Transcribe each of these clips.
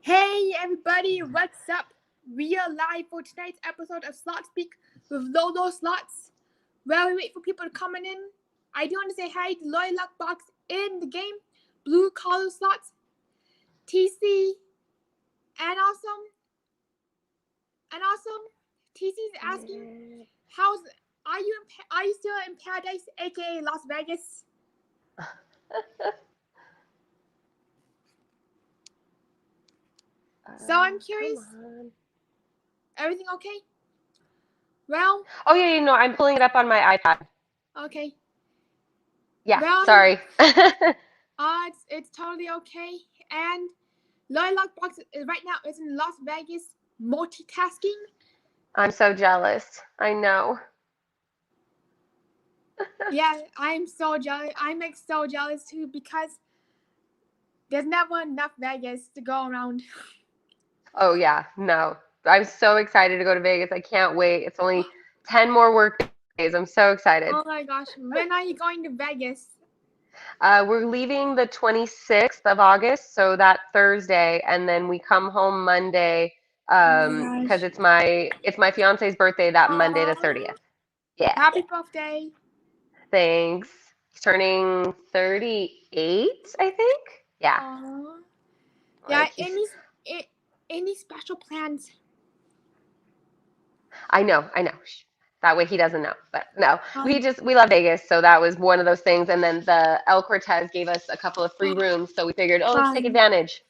Hey everybody, what's up? We are live for tonight's episode of Slot Speak with LoLo Slots. While we wait for people to come in, I do want to say hi to Loy Luckbox in the game, Blue Collar Slots, TC, and also, TC's asking, are you still in Paradise, aka Las Vegas? So I'm curious. Everything okay? Well. Oh yeah, I'm pulling it up on my iPad. Okay. Yeah, Well, sorry. it's totally okay. And Loy Luckbox right now is in Las Vegas multitasking. I'm so jealous. I know. Yeah, I'm so jealous. I'm like so jealous too because there's never enough Vegas to go around. Oh yeah, no. I'm so excited to go to Vegas. I can't wait. It's only 10 more work days. I'm so excited. Oh my gosh, when are you going to Vegas? We're leaving the 26th of August, so that Thursday, and then we come home Monday because it's my fiance's birthday that Monday the 30th. Yeah. Happy birthday. Thanks. He's turning 38, I think. Yeah. Aww. Yeah, Like any special plans? I know. That way he doesn't know. But no, we love Vegas, so that was one of those things. And then the El Cortez gave us a couple of free rooms, so we figured, let's take advantage.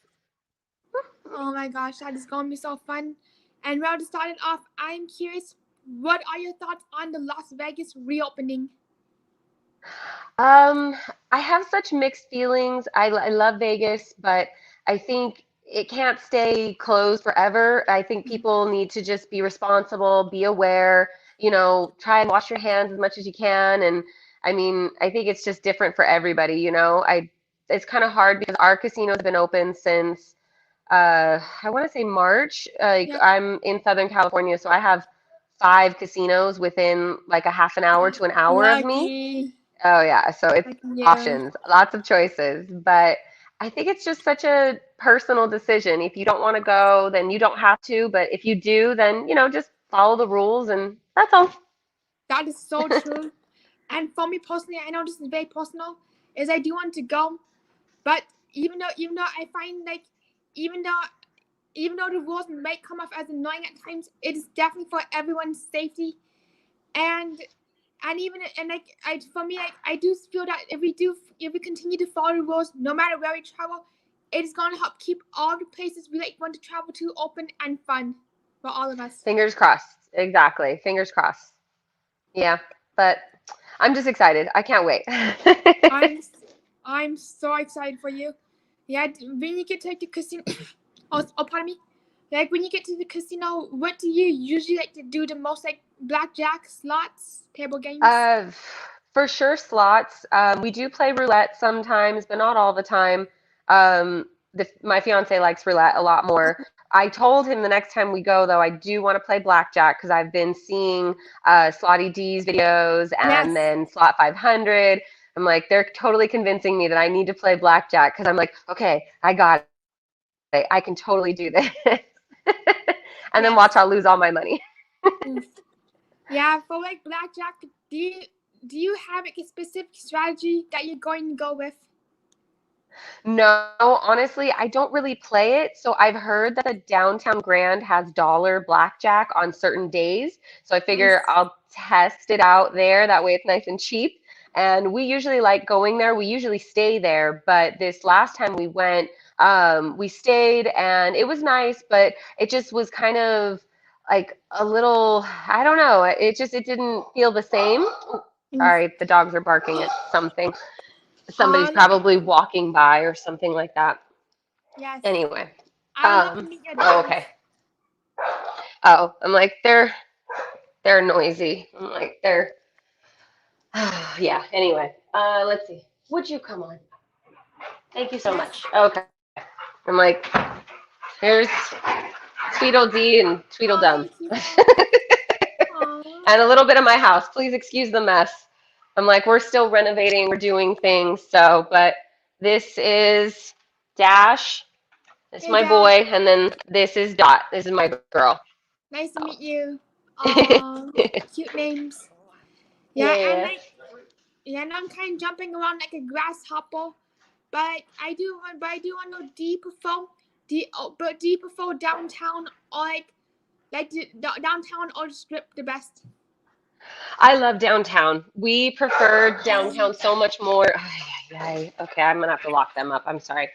Oh my gosh, that is going to be so fun. And well, to start it off, I'm curious, what are your thoughts on the Las Vegas reopening? I have such mixed feelings. I love Vegas, but I think it can't stay closed forever. I think people need to just be responsible, be aware, try and wash your hands as much as you can. And I mean, I think it's just different for everybody. It's kind of hard because our casino's been open since I want to say March. Yep. I'm in Southern California, so I have 5 casinos within like a half an hour to an hour of me. Lucky. Oh yeah, so it's Yeah. options, lots of choices, but I think it's just such a personal decision. If you don't want to go, then you don't have to, but if you do, then just follow the rules and that's all. That is so true. And for me personally, I know this is very personal, is I do want to go, but even though I find like even though the rules might come off as annoying at times, it is definitely for everyone's safety. And for me, I do feel that if we continue to follow the rules, no matter where we travel, it is going to help keep all the places we want to travel to open and fun for all of us. Fingers crossed. Exactly. Fingers crossed. Yeah, but I'm just excited. I can't wait. I'm so excited for you. Yeah, when you get to the casino, pardon me. Like when you get to the casino, what do you usually like to do the most? Like blackjack, slots, table games? For sure, slots. We do play roulette sometimes, but not all the time. My fiance likes roulette a lot more. I told him the next time we go, though, I do want to play blackjack because I've been seeing Slotty D's videos and then Slot 500. I'm like, they're totally convincing me that I need to play blackjack because I'm like, okay, I got it. I can totally do this. And then watch, I'll lose all my money. Yeah, for like blackjack, do you have like a specific strategy that you're going to go with? No, honestly, I don't really play it. So I've heard that the Downtown Grand has dollar blackjack on certain days. So I figure I'll test it out there. That way it's nice and cheap. And we usually like going there. We usually stay there. But this last time we went, we stayed and it was nice, but it just was kind of like a little, I don't know. It didn't feel the same. Sorry, the dogs are barking at something. Somebody's probably walking by or something like that. Yes. Anyway. Okay. Oh, I'm like, they're noisy. I'm like, yeah. Anyway, let's see. Would you come on? Thank you so much. Okay. I'm like, here's Tweedledee and Tweedledum. And a little bit of my house. Please excuse the mess. I'm like, we're still renovating, we're doing things. So, but this is Dash, This is Hey my Dad, boy, and then this is Dot. This is my girl. nice to So. meet you. Cute names. Yeah, and Yeah. like, yeah, and I'm kind of jumping around like a grasshopper, but I do want to go deeper for downtown or like downtown or the strip the best. I love downtown. We prefer downtown so much more. Ay, ay, ay. Okay, I'm gonna have to lock them up. I'm sorry.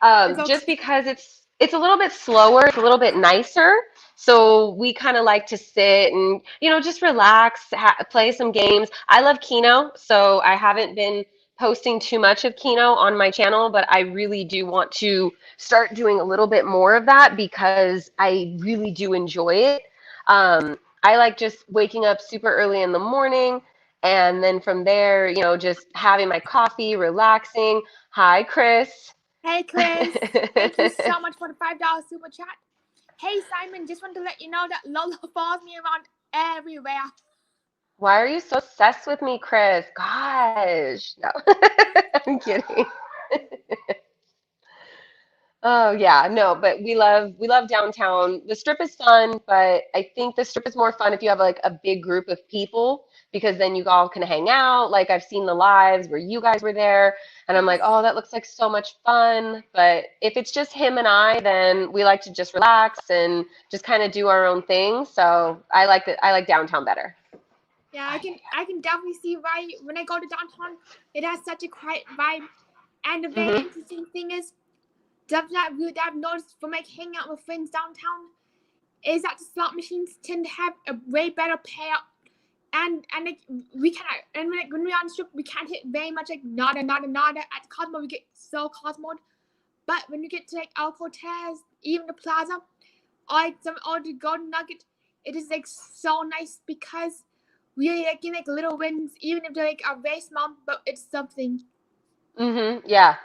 It's Just okay. because it's a little bit slower, it's a little bit nicer. So we kind of like to sit and just relax, play some games. I love Keno, so I haven't been posting too much of Keno on my channel, but I really do want to start doing a little bit more of that because I really do enjoy it. I like just waking up super early in the morning and then from there, just having my coffee, relaxing. Hi, Chris. Hey Chris, thank you so much for the $5 super chat. Hey Simon, just want to let you know that LoLo follows me around everywhere. Why are you so obsessed with me, Chris? Gosh. No. I'm kidding. Oh yeah, no, but we love downtown. The strip is fun, but I think the strip is more fun if you have like a big group of people because then you all can hang out. Like I've seen the lives where you guys were there and I'm Yes. like, "Oh, that looks like so much fun." But if it's just him and I, then we like to just relax and just kind of do our own thing. So I like downtown better. Yeah, I can definitely see why when I go to downtown, it has such a quiet vibe. And the very Mhm. interesting thing is, that I've noticed from like hanging out with friends downtown is that the slot machines tend to have a way better payout. And like we can and when we're on the strip, we can't hit very much like nada at Cosmo. We get so Cosmo. But when you get to like El Cortez, even the Plaza, or the Golden Nugget, it is like so nice because we are like getting like little wins, even if they're like are very small, but it's something. Yeah.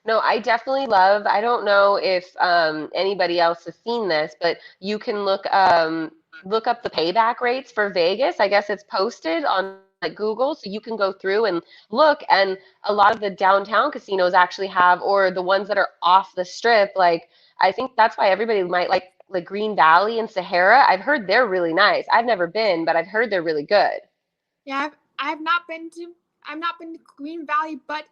No, I definitely love. I don't know if anybody else has seen this, but you can look up the payback rates for Vegas. I guess it's posted on like Google, so you can go through and look. And a lot of the downtown casinos actually have, or the ones that are off the strip. Like I think that's why everybody might like Green Valley and Sahara. I've heard they're really nice. I've never been, but I've heard they're really good. Yeah, I've not been to Green Valley, but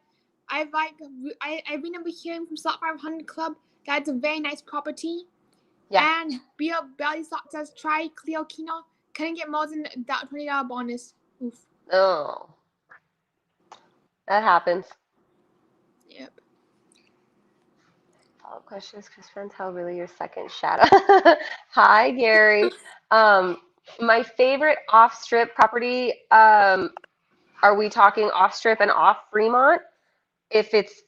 I've like I remember hearing from Slot 500 Club that it's a very nice property. Yeah. And Beer Belly Slot says try Cleo Kino. Couldn't get more than that $20 bonus. Oof. Oh, that happens. Yep. Follow-up questions, Chris Fantel, really your second shadow. Hi, Gary. Um, my favorite off-strip property, are we talking off-strip and off Fremont? If it's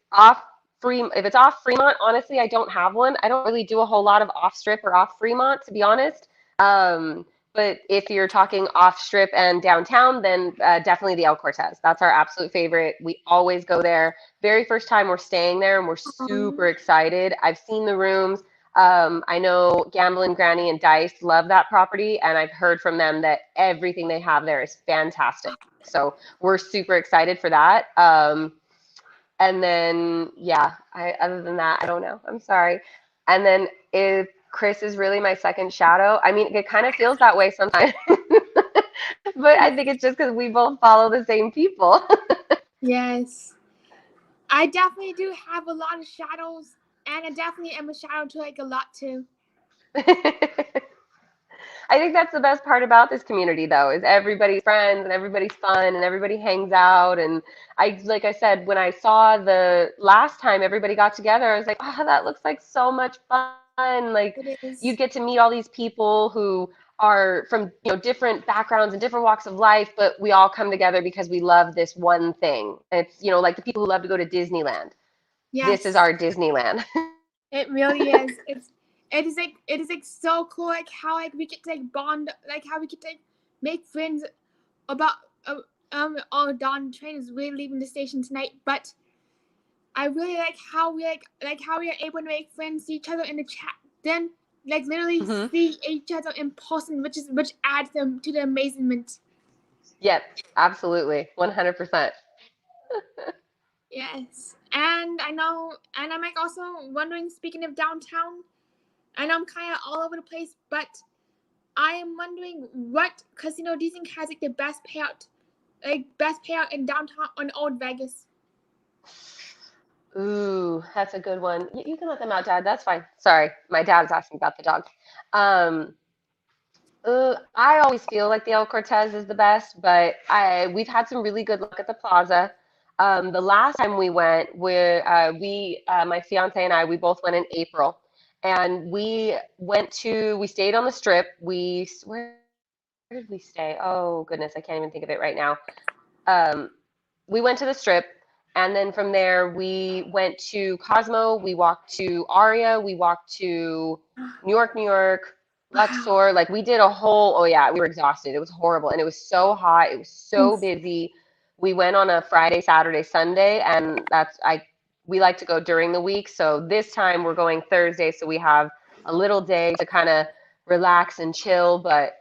if it's off Fremont, honestly, I don't have one. I don't really do a whole lot of off strip or off Fremont, to be honest. Um, but if you're talking off strip and downtown, then definitely the El Cortez. That's our absolute favorite. We always go there. Very first time we're staying there, and we're super excited. I've seen the rooms. I know Gambling Granny and Dice love that property, and I've heard from them that everything they have there is fantastic. So we're super excited for that. And then, yeah, other than that, I don't know. I'm sorry. And then if Chris is really my second shadow, I mean, it kind of feels that way sometimes. But I think it's just because we both follow the same people. Yes. I definitely do have a lot of shadows, and I definitely am a shadow to like a lot too. I think that's the best part about this community, though, is everybody's friends and everybody's fun and everybody hangs out. And like I said, when I saw the last time everybody got together, I was like, oh, that looks like so much fun. Like It you is. get to meet all these people who are from, different backgrounds and different walks of life, but we all come together because we love this one thing. It's, like the people who love to go to Disneyland. This is Yes. our Disneyland. It really is. It is like so cool like how like we get to like bond like how we get to like make friends about oh Don train is really leaving the station tonight, but I really like how we are able to make friends, see each other in the chat, then like literally Hmm. see each other in person, which adds them to the amazement. Yep, absolutely. 100%. Yes. And I know, and I'm like also wondering, speaking of downtown, I know I'm kind of all over the place, but I am wondering what casino do you think has like the best payout in downtown on Old Vegas? Ooh, that's a good one. You can let them out, Dad. That's fine. Sorry, my dad's asking about the dog. Um, I always feel like the El Cortez is the best, but we've had some really good luck at the Plaza. The last time we went, my fiance and I, we both went in April, and we stayed on the Strip. Where did we stay? Oh goodness, I can't even think of it right now. Um, we went to the Strip, and then from there we went to Cosmo. We walked to Aria. We walked to New York, Wow. Luxor. Like we did a whole. Oh yeah, we were exhausted. It was horrible, and it was so hot. It was so Oof. busy. We went on a Friday, Saturday, Sunday, and we like to go during the week. So this time we're going Thursday, so we have a little day to kind of relax and chill. But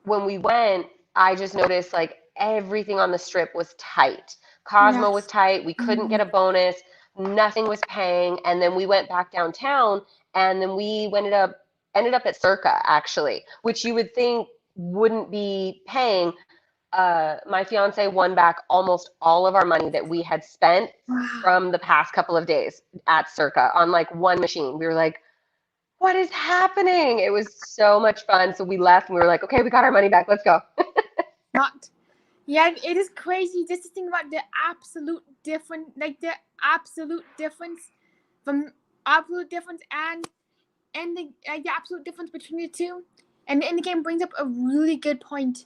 when we went, I just noticed like everything on the Strip was tight. Cosmo was Yes. tight. We couldn't get a bonus. Nothing was paying. And then we went back downtown, and then we ended up at Circa actually, which you would think wouldn't be paying. My fiance won back almost all of our money that we had spent Wow. from the past couple of days at Circa on like one machine. We were like, what is happening? It was so much fun. So we left and we were like, okay, we got our money back. Let's go. Not. Yeah, it is crazy just to think about the absolute difference from absolute difference and the absolute difference between the two. And the game brings up a really good point.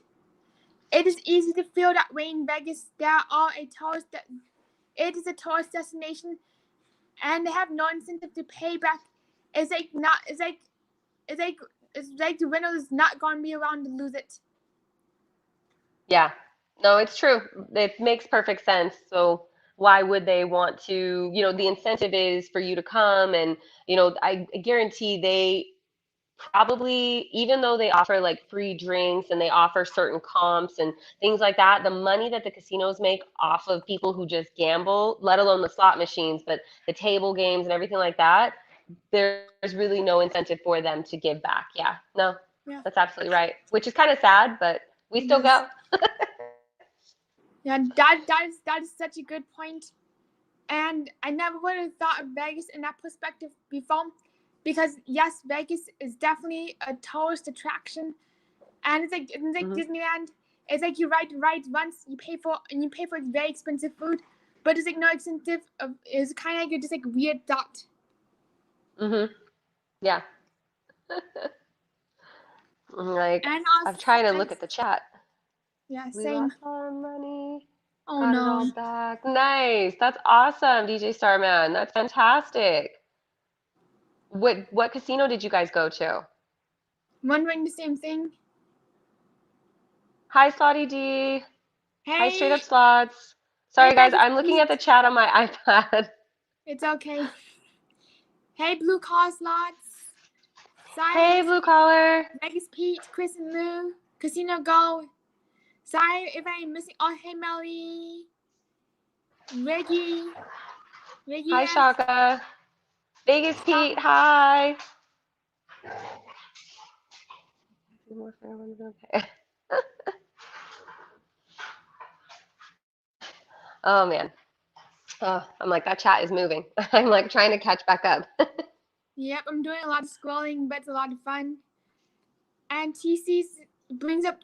It is easy to feel that way in Vegas. It is a tourist destination, and they have no incentive to pay back. It's like not. It's like the winner is not going to be around to lose it. Yeah, no, it's true. It makes perfect sense. So why would they want to, the incentive is for you to come and, I guarantee they probably, even though they offer like free drinks and they offer certain comps and things like that, the money that the casinos make off of people who just gamble, let alone the slot machines, but the table games and everything like that, there's really no incentive for them to give back. Yeah, no, Yeah, that's absolutely right. Which is kind of sad, but we it still is. go. Yeah, that is such a good point. And I never would have thought of Vegas in that perspective before, because yes, Vegas is definitely a tourist attraction, and it's like Hmm. Disneyland. It's like you ride once, you pay for very expensive food, but it's like no incentive. It's kind of like you're just like weird dot. Hmm. Yeah. Like, And I'm also, trying to and look at the chat. yeah, We same. lost all our money. Oh Got it all no, back. Nice. That's awesome, DJ Starman. That's fantastic. What casino did you guys go to? wondering the same thing. Hi, Slotty D. Hi, Straight Hey, Up Slots. hey, Sorry, guys. Vegas I'm looking at Pete. the chat on my iPad. It's okay. Hey, Blue Car Slots. Sorry, Hey, Blue Collar. Vegas Pete, Chris and Lou, Casino Go. Sorry if I'm missing. Oh, hey, Melly, Reggie, Hi, F. Shaka. Vegas Stop. Pete. Hi. Okay. Oh man. Oh, I'm like, that chat is moving. I'm like trying to catch back up. Yep, I'm doing a lot of scrolling, but it's a lot of fun. And TC brings up,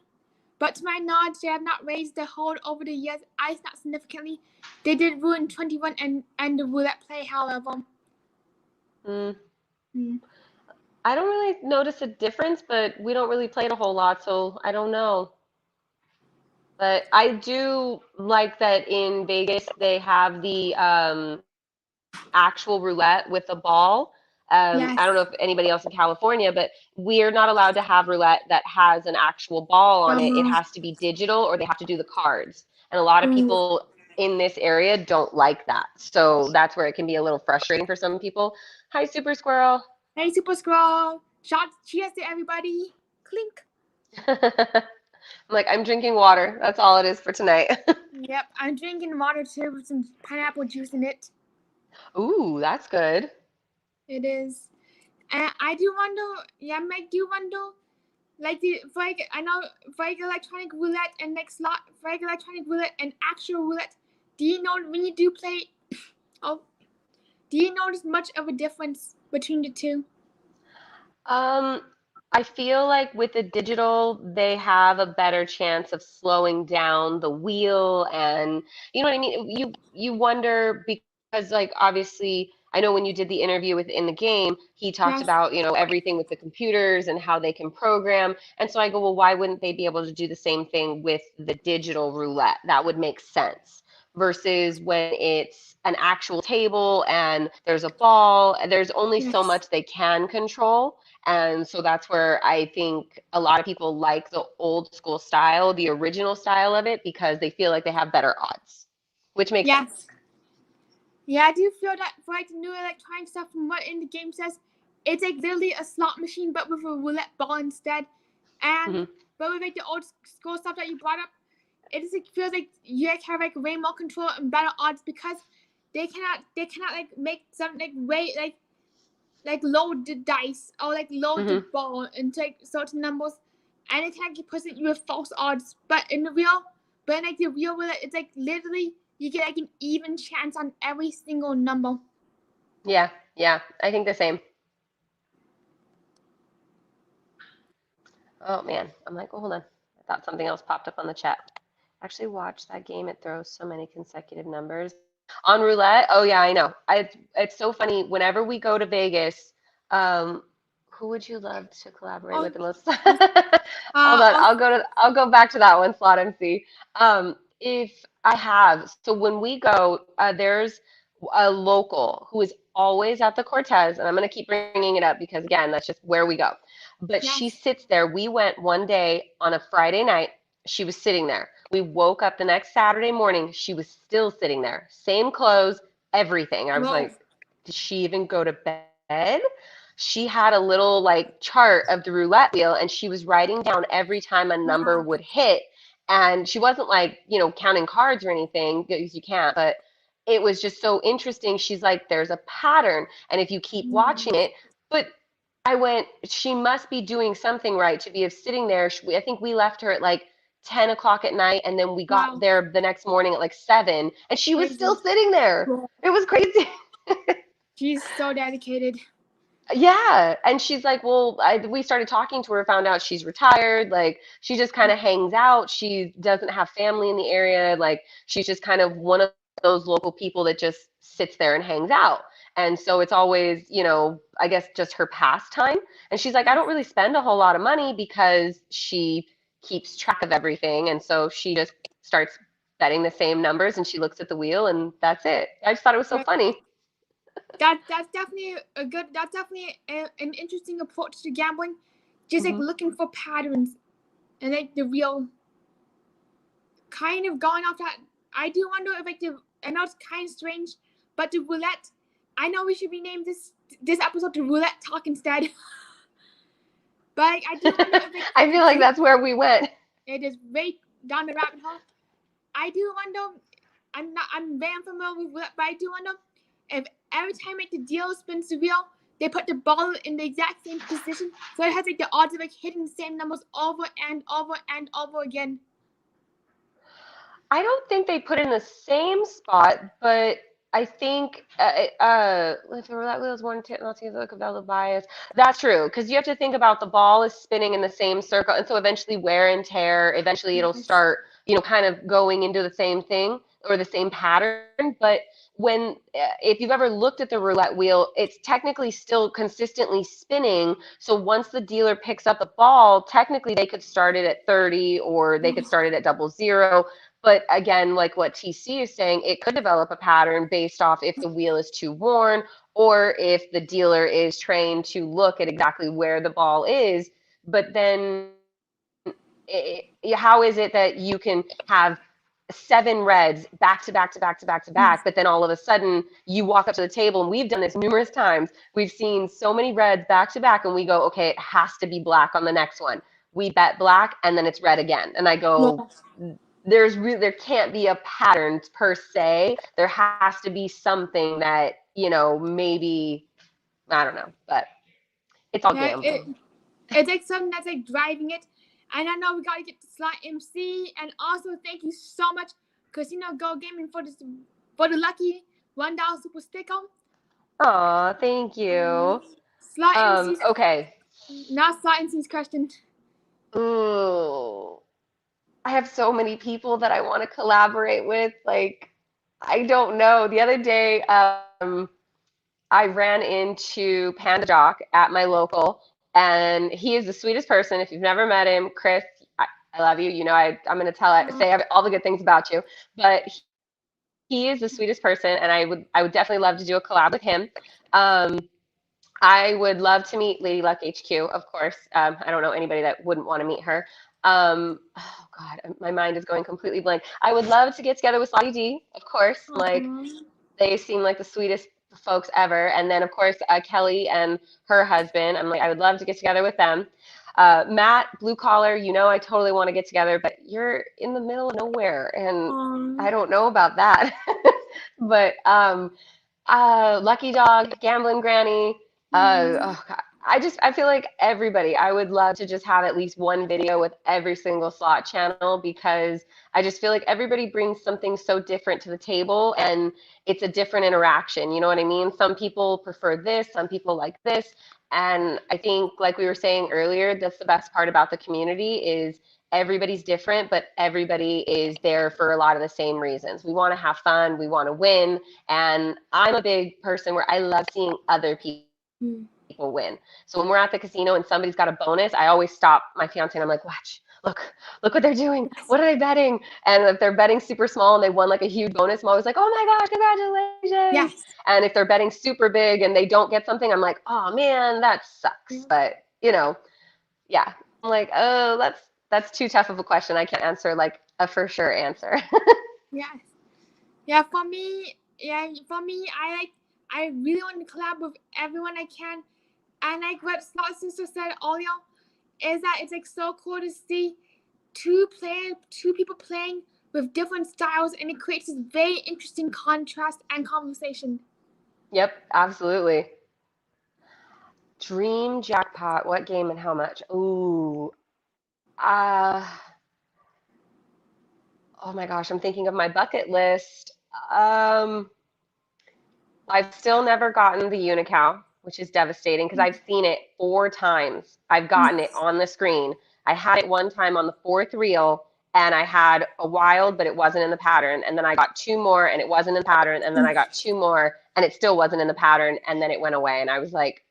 but to my knowledge, they have not raised the hold over the years. Ice not significantly. They did ruin 21 and the roulette play, however. Mm. Hmm. I don't really notice a difference, but we don't really play it a whole lot, so I don't know. But I do like that in Vegas they have the actual roulette with the ball. I Yes. don't know if anybody else in California, but we're not allowed to have roulette that has an actual ball on it. It Uh-huh. has to be digital or they have to do the cards. And a lot of Ooh. people in this area don't like that. So that's where it can be a little frustrating for some people. Hi, Super Squirrel. Hey, Super Scroll. Shots. Cheers to everybody. Clink. I'm like, I'm drinking water. That's all it is for tonight. Yep, I'm drinking water too with some pineapple juice in it. Ooh, that's good. It is. And I do wonder, yeah, I do wonder, like I know for like electronic roulette and like for like electronic roulette and actual roulette. Do you know when you do play? Oh, do you notice much of a difference between the two? Um, I feel like with the digital, they have a better chance of slowing down the wheel, and you know what I mean? You wonder because like obviously I know when you did the interview within the game, he talked Yes. about, everything with the computers and how they can program. And so I go, well, why wouldn't they be able to do the same thing with the digital roulette? That would make sense versus when it's an actual table and there's a ball, there's only so Yes. much they can control. And so that's where I think a lot of people like the old school style, the original style of it, because they feel like they have better odds, which makes sense. Yes. Yeah, I do feel that for like the new electronic stuff from what in the game says, it's like literally a slot machine but with a roulette ball instead. And Hmm. but with like the old school stuff that you brought up, it just like, feels like you like have like way more control and better odds because they cannot like make some like way like load the dice or like load the Hmm. ball into like certain numbers, and it can like present you with false odds. But in like the real world, it's like literally you get like an even chance on every single number. Yeah, yeah, I think the same. Oh man, I'm like, oh, hold on. I thought something else popped up on the chat. Actually, watch that game. It throws so many consecutive numbers. On roulette, oh yeah, I know. It's so funny. Whenever we go to Vegas, um, who would you love to collaborate Oh, with the most? yes. Hold on, Also, I'll go back to that one slot MC. If I have, so when we go, there's a local who is always at the Cortez, and I'm gonna keep bringing it up because again, that's just where we go. But she yes. sits there. We went one day on a Friday night. She was sitting there. We woke up the next Saturday morning. She was still sitting there. Same clothes, everything. I was Whoa. like, did she even go to bed? She had a little like chart of the roulette wheel and she was writing down every time a number Wow. would hit. And she wasn't like, counting cards or anything because you can't, but it was just so interesting. She's like, there's a pattern. And if you keep watching it, but I went, she must be doing something right to be sitting there. I think we left her at like 10 o'clock at night, and then we got Wow. there the next morning at like 7, and she was still Crazy. sitting there. Cool. It was crazy. She's so dedicated. Yeah. And she's like, well, we started talking to her, found out she's retired. Like, she just kind of hangs out. She doesn't have family in the area. Like, she's just kind of one of those local people that just sits there and hangs out. And so it's always, I guess just her pastime. And she's like, I Yes. don't really spend a whole lot of money because she keeps track of everything. And so she just starts betting the same numbers and she looks at the wheel and that's it. I just thought it was so But funny. that's definitely a good. That's definitely an interesting approach to gambling. Just like Hmm. looking for patterns and like the real kind of going off that. I do wonder if like the. I know it's kind of strange, but the roulette. I know we should rename this episode to roulette talk instead. But like, I do wonder if like I feel like that's where we went. it is right down the rabbit hole. I do wonder. I'm very unfamiliar with roulette, but I do wonder if every time like the deal spins the wheel, they put the ball in the exact same position, so it has like the odds of like hitting the same numbers over and over and over again. I don't think they put it in the same spot, but I think if the roulette wheel is one tip, not to look about the bias. That's true because you have to think about the ball is spinning in the same circle, and so eventually wear and tear. Eventually, it'll Yes. start, kind of going into the same thing or the same pattern. But when if you've ever looked at the roulette wheel, it's technically still consistently spinning. So once the dealer picks up the ball, technically they could start it at 30 or they could start it at 00. But again, like what TC is saying, it could develop a pattern based off if the wheel is too worn or if the dealer is trained to look at exactly where the ball is. But then, how is it that you can have 7 reds back to back to back to back to back, but then all of a sudden you walk up to the table, and we've done this numerous times. We've seen so many reds back to back, and we go, okay, it has to be black on the next one. we bet black and then it's red again. And I go, Yes. there can't be a pattern per se. There has to be something that, maybe, I don't know, but it's all Yeah, gambling. it's like something that's like driving it. And I know we gotta get to slot MC. And also thank you so much, Casino Go Gaming, for the lucky $1 super sticker. Aw, thank you. Slot MC's Okay. not slot MC's question. Ooh, I have so many people that I want to collaborate with. Like, I don't know. The other day, I ran into Panda Jock at my local, and he is the sweetest person. If you've never met him, Chris, I love you. I'm going to say all the good things about you. But he is the sweetest person, and I would definitely love to do a collab with him. Um, I would love to meet Lady Luck HQ, of course. I don't know anybody that wouldn't want to meet her. Oh God, my mind is going completely blank. I would love to get together with Slotty D, of course. Like, they seem like the sweetest folks ever. And then, of course, Kelly and her husband. I'm like, I would love to get together with them. Matt, blue collar, I totally want to get together, but you're in the middle of nowhere, and I don't know about that. But Lucky Dog, Gambling Granny. Oh God. I feel like everybody, I would love to just have at least one video with every single slot channel, because I just feel like everybody brings something so different to the table, and it's a different interaction. You know what I mean? Some people prefer this, some people like this. And I think, like we were saying earlier, that's the best part about the community is everybody's different, but everybody is there for a lot of the same reasons. We want to have fun, we want to win, and I'm a big person where I love seeing other people win. So when we're at the casino and somebody's got a bonus, I always stop my fiance and I'm like, watch, look what they're doing. What are they betting? And if they're betting super small and they won like a huge bonus, I'm always like, oh my gosh, congratulations. Yes. And if they're betting super big and they don't get something, I'm like, oh man, that sucks. But yeah, I'm like, oh, that's too tough of a question. I can't answer like a for sure answer. Yes. Yeah, I really want to collab with everyone I can. And like what Slot Sister said earlier, is that it's like so cool to see two people playing with different styles, and it creates this very interesting contrast and conversation. Yep, absolutely. Dream jackpot. What game and how much? Ooh. Uh, oh my gosh, I'm thinking of my bucket list. Um, I've still never gotten the Unicow, which is devastating because I've seen it 4 times. I've gotten it on the screen. I had it one time on the fourth reel, and I had a wild, but it wasn't in the pattern. And then I got two more, and it wasn't in the pattern. And then I got two more, and it still wasn't in the pattern. And then it went away, and I was like,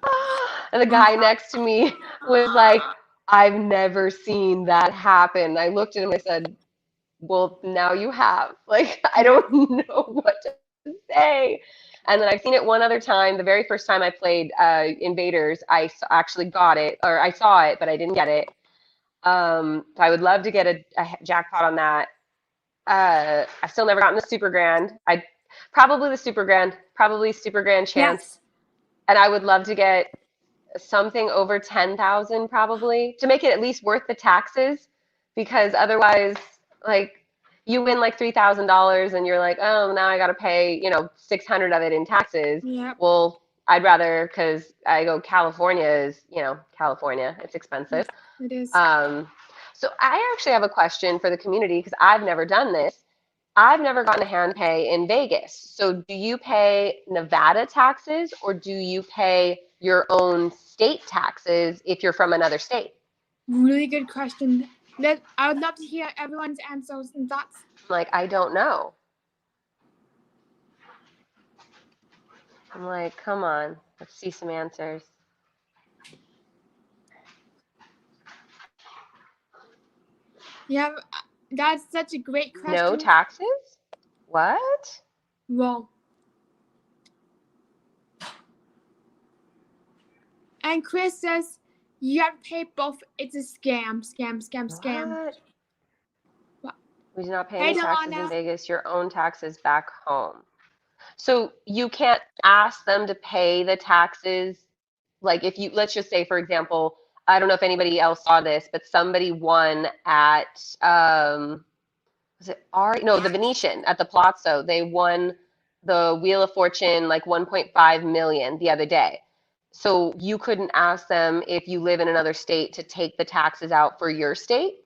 ah. And the guy next to me was like, I've never seen that happen. I looked at him, I said, well, now you have. Like, I don't know what to say. And then I've seen it one other time. The very first time I played Invaders, I actually got it, or I saw it, but I didn't get it. So I would love to get a jackpot on that. I've still never gotten the Super Grand. Probably Super Grand chance. Yes. And I would love to get something over 10,000 probably to make it at least worth the taxes, because otherwise, like, you win like $3,000 and you're like, oh, now I got to pay 600 of it in taxes. Yep. Well, I'd rather, because I go, California is California, it's expensive. It is. So I actually have a question for the community, because I've never done this. I've never gotten a hand pay in Vegas. So do you pay Nevada taxes, or do you pay your own state taxes if you're from another state? Really good question. I would love to hear everyone's answers and thoughts. Like, I don't know. I'm like, come on, let's see some answers. Yeah, that's such a great question. No taxes? What? Well, and Chris says you have to pay both. It's a scam. What? We do not pay Hey, any taxes Donna. in Vegas, your own taxes back home. So you can't ask them to pay the taxes. Like, if you, let's just say, for example, I don't know if anybody else saw this, but somebody won at was it Ari? No, the Venetian at the Palazzo. They won the Wheel of Fortune like 1.5 million the other day. So you couldn't ask them if you live in another state to take the taxes out for your state,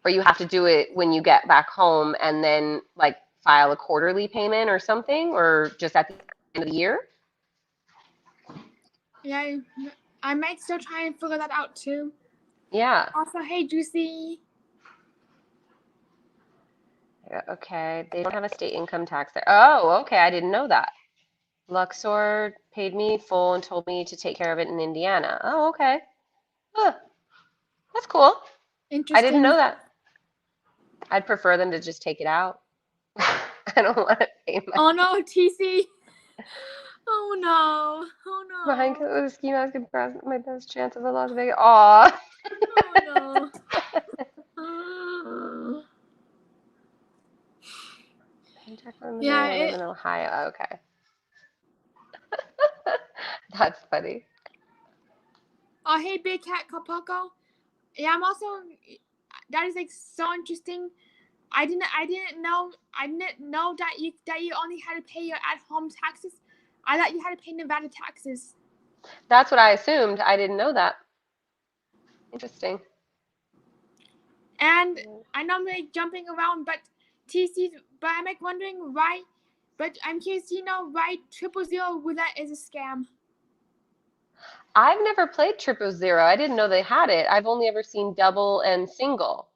or you have to do it when you get back home and then like file a quarterly payment or something, or just at the end of the year. Yeah, I might still try and figure that out too. Yeah. Also, hey, Juicy. Okay, they don't have a state income tax there. Oh, okay, I didn't know that. Luxor paid me full and told me to take care of it in Indiana. Oh, okay. Huh, that's cool. I didn't Interesting. know that. I'd prefer them to just take it out. I don't want to pay my. Oh no, TC. Oh no. Oh no. Behind the ski mask and my best chance of a Las Vegas. Aw. Oh no. Yeah, I live in Ohio. Okay. That's funny. Oh, hey, Big Cat Capoco. Yeah, I'm also. That is like so interesting. I didn't know that you only had to pay your at-home taxes. I thought you had to pay Nevada taxes. That's what I assumed. I didn't know that. Interesting. And I know I'm like jumping around, but I'm like wondering why. But I'm curious to know why 000 roulette is a scam. I've never played 000. I didn't know they had it. I've only ever seen double and single.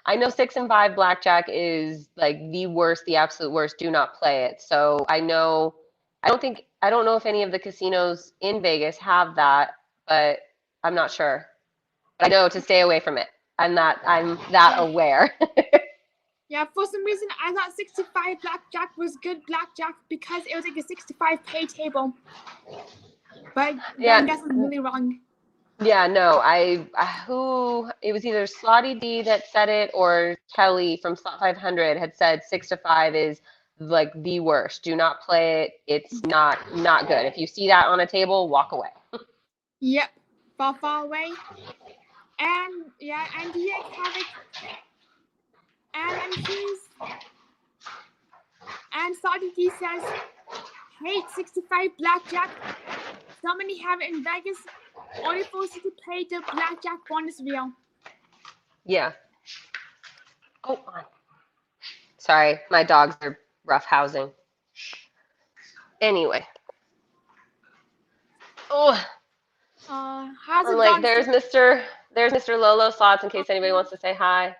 I know 6 and 5 blackjack is like the worst, the absolute worst. Do not play it. So I know, I don't know if any of the casinos in Vegas have that, but I'm not sure. But I know to stay away from it. I'm that aware. Yeah, for some reason I thought 65 blackjack was good blackjack because it was like a 65 pay table. But yeah, I guess I'm really wrong. Yeah, no, it was either Slotty D that said it or Kelly from Slot 500 had said 6 to 5 is like the worst. Do not play it. It's not good. If you see that on a table, walk away. Yep, far away. And yeah, and do you have it? And I'm curious. And Slotty D says, hate 65 blackjack. So many have it in Vegas. Only forced to play the blackjack bonus wheel. Yeah. Oh, on. Sorry, my dogs are rough housing. Anyway. Oh. How's I'm the like, dog? there's Mr. LoLo Slots in case anybody wants to say hi.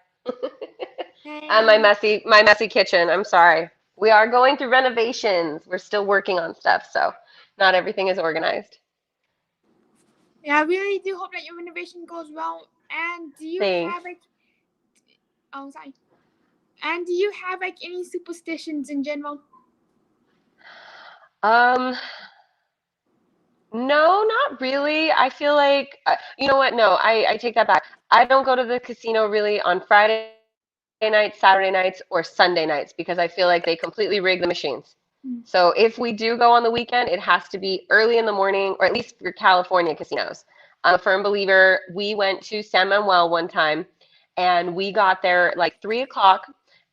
Hey. And my messy kitchen. I'm sorry. We are going through renovations. We're still working on stuff, so not everything is organized. Yeah, I really do hope that your renovation goes well. And do you Thanks. have like? Oh, sorry. And do you have like any superstitions in general? No, not really. I feel like, you know what? No, I take that back. I don't go to the casino really on Friday nights, Saturday nights, or Sunday nights because I feel like they completely rig the machines. So if we do go on the weekend, it has to be early in the morning, or at least for California casinos. I'm a firm believer. We went to San Manuel one time, and we got there like 3 o'clock,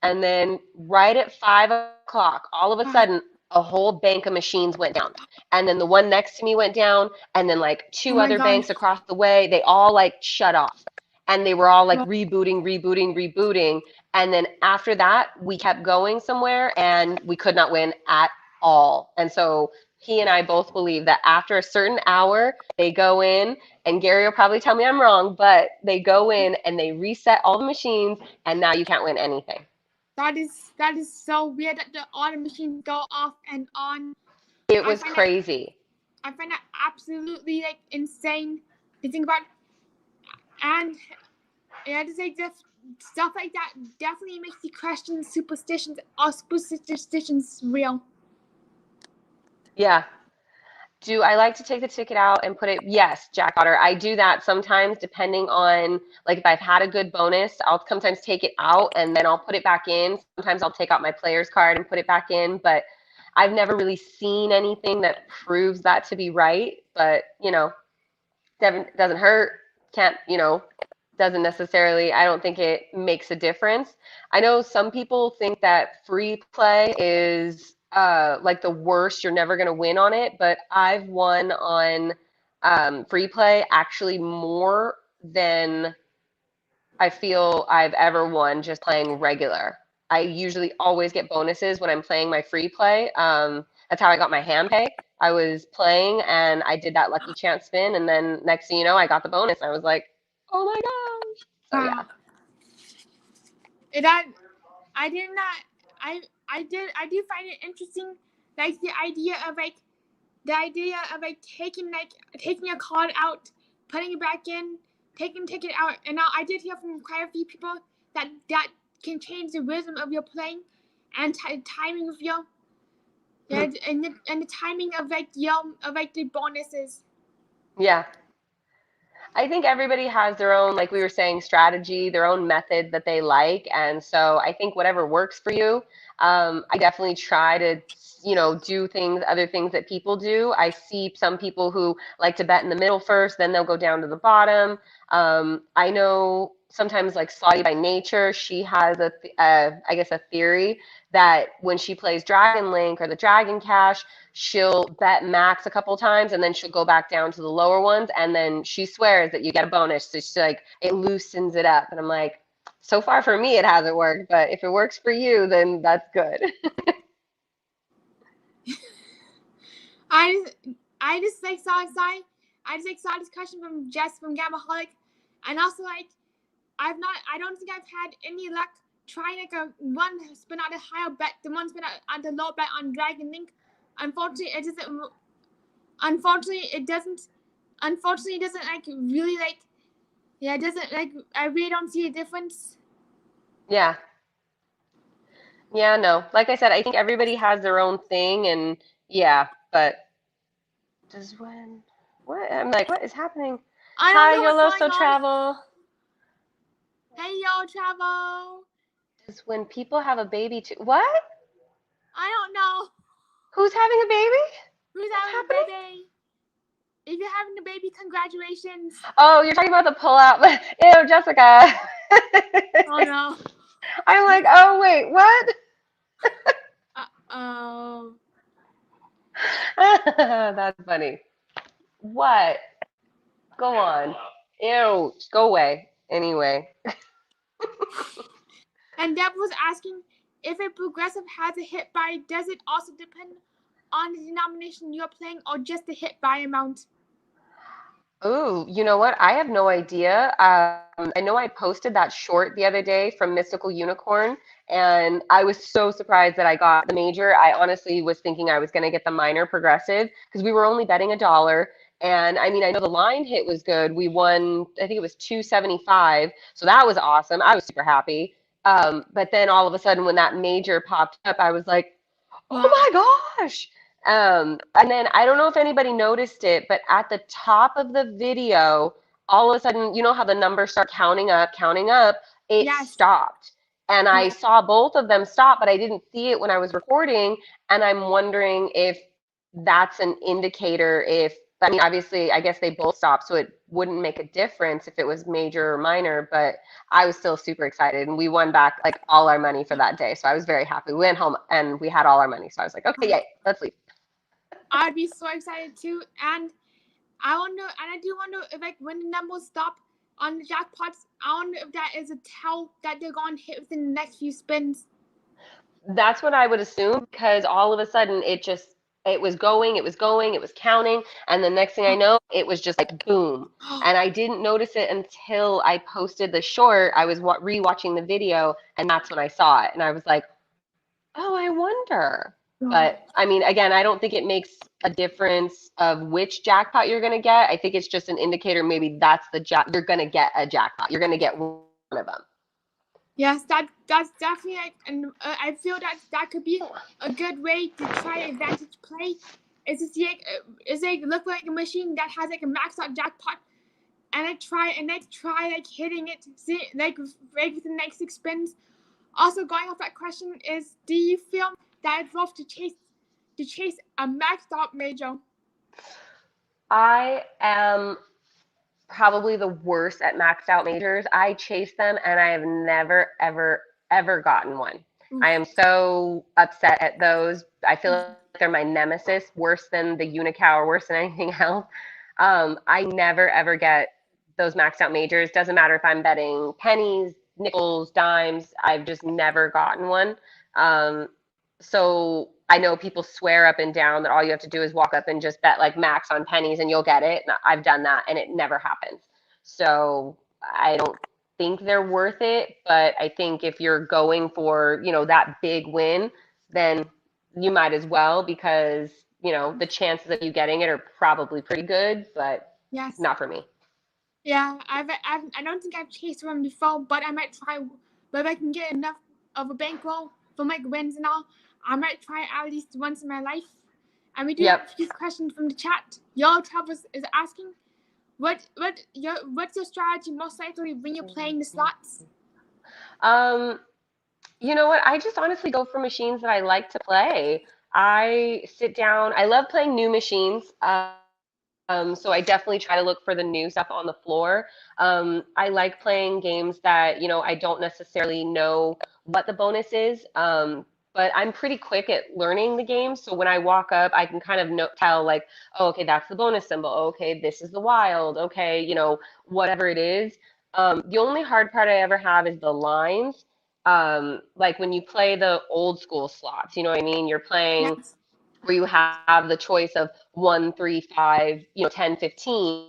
and then right at 5 o'clock, all of a sudden, a whole bank of machines went down. And then the one next to me went down, and then like two other banks across the way, they all like shut off. And they were all like rebooting. And then after that, we kept going somewhere and we could not win at all. And so he and I both believe that after a certain hour, they go in, and Gary will probably tell me I'm wrong, but they go in and they reset all the machines, and now you can't win anything. That is so weird that all the machines go off and on. It was crazy. I find that absolutely like insane to think about. And yeah, to say just stuff like that definitely makes you question superstitions real. Yeah. Do I like to take the ticket out and put it? Yes, Jackpotter. I do that sometimes depending on, like, if I've had a good bonus, I'll sometimes take it out and then I'll put it back in. Sometimes I'll take out my player's card and put it back in, but I've never really seen anything that proves that to be right. But, you know, doesn't hurt. can't, doesn't necessarily, I don't think it makes a difference. I know some people think that free play is like the worst, you're never going to win on it, but I've won on free play actually more than I feel I've ever won just playing regular. I usually always get bonuses when I'm playing my free play. That's how I got my hand pay. I was playing and I did that lucky chance spin, and then next thing you know, I got the bonus. And I was like, oh my gosh. So yeah. That I did not. I do find it interesting, like the idea of taking a card out, putting it back in, take it out, and now I did hear from quite a few people that can change the rhythm of your playing, and timing of your and the timing of the bonuses. Yeah. I think everybody has their own, like we were saying, strategy, their own method that they like. And so I think whatever works for you, I definitely try to, do other things that people do. I see some people who like to bet in the middle first, then they'll go down to the bottom. I know sometimes like Slotty by Nature, she has I guess a theory that when she plays Dragon Link or the Dragon Cash, she'll bet max a couple times and then she'll go back down to the lower ones, and then she swears that you get a bonus. So she's like, it loosens it up. And I'm like, so far for me, it hasn't worked, but if it works for you, then that's good. I just like saw this question from Jess from Gambleholic, and also like I don't think I've had any luck trying like a one spin out a higher bet, the one spin out the low bet on Dragon Link. Unfortunately, it doesn't. Unfortunately, it doesn't like really like. Yeah, it doesn't like. I really don't see a difference. Yeah. Yeah, no. Like I said, I think everybody has their own thing, and yeah, but does when what? I'm like, what is happening? I don't Hi, know what's going Yoloso on. Travel. Hey, yo, Travel. Does when people have a baby too? What? I don't know Who's having a baby? who's What's having a happening? baby. If you're having a baby, congratulations. Oh, you're talking about the pullout. Ew, Jessica. Oh no. I'm like, oh wait, what? Oh. That's funny. What? Go on. Ew, go away. Anyway. And Deb was asking if a progressive has a hit buy, does it also depend on the denomination you're playing or just the hit buy amount? Oh, you know what? I have no idea. I know I posted that short the other day from Mystical Unicorn, and I was so surprised that I got the major. I honestly was thinking I was going to get the minor progressive because we were only betting $1. And I mean, I know the line hit was good. We won, I think it was 275. So that was awesome. I was super happy. But then all of a sudden, when that major popped up, I was like, oh Wow. my gosh. And then I don't know if anybody noticed it, but at the top of the video, all of a sudden, you know how the numbers start counting up, it Yes. stopped. And I Yes. saw both of them stop, but I didn't see it when I was recording. And I'm wondering if that's an indicator if, I mean, obviously, I guess they both stopped, so it wouldn't make a difference if it was major or minor, but I was still super excited. And we won back like all our money for that day. So I was very happy. We went home and we had all our money. So I was like, okay, yay, let's leave. I'd be so excited too. And I do wonder if like when the numbers stop on the jackpots, I wonder if that is a tell that they're going to hit within the next few spins. That's what I would assume because all of a sudden it was counting, and the next thing I know, it was just like boom. And I didn't notice it until I posted the short. I was rewatching the video, and that's when I saw it, and I was like, oh, I wonder. But I mean, again, I don't think it makes a difference of which jackpot you're going to get. I think it's just an indicator. Maybe that's you're going to get a jackpot. You're going to get one of them. Yes, that's definitely like, and I feel that could be a good way to try advantage play. Is to see like look like a machine that has like a maxed out jackpot, and I try like hitting it, see like right within the next 6 spins. Also, going off that question is, do you feel that it's rough to chase a maxed out major? I am probably the worst at maxed out majors. I chase them and I have never, ever, ever gotten one. Oof, I am so upset at those. I feel like they're my nemesis, worse than the Unicow or worse than anything else. I never, ever get those maxed out majors. Doesn't matter if I'm betting pennies, nickels, dimes. I've just never gotten one. So I know people swear up and down that all you have to do is walk up and just bet like max on pennies and you'll get it. And I've done that and it never happens. So I don't think they're worth it, but I think if you're going for, that big win, then you might as well because, the chances of you getting it are probably pretty good, but yes. not for me. Yeah, I don't think I've chased one before, but I might try. But if I can get enough of a bankroll for my wins and all, I might try at least once in my life. And we do have a few questions from the chat. Your Travis is asking, what's your strategy most likely when you're playing the slots? You know what? I just honestly go for machines that I like to play. I sit down. I love playing new machines. So I definitely try to look for the new stuff on the floor. I like playing games that, I don't necessarily know what the bonus is. But I'm pretty quick at learning the game. So when I walk up, I can kind of tell like, oh, okay, that's the bonus symbol. Okay, this is the wild. Okay, whatever it is. The only hard part I ever have is the lines. Like when you play the old school slots, you know what I mean? You're playing Yes. where you have the choice of 1, 3, 5, 10, 15.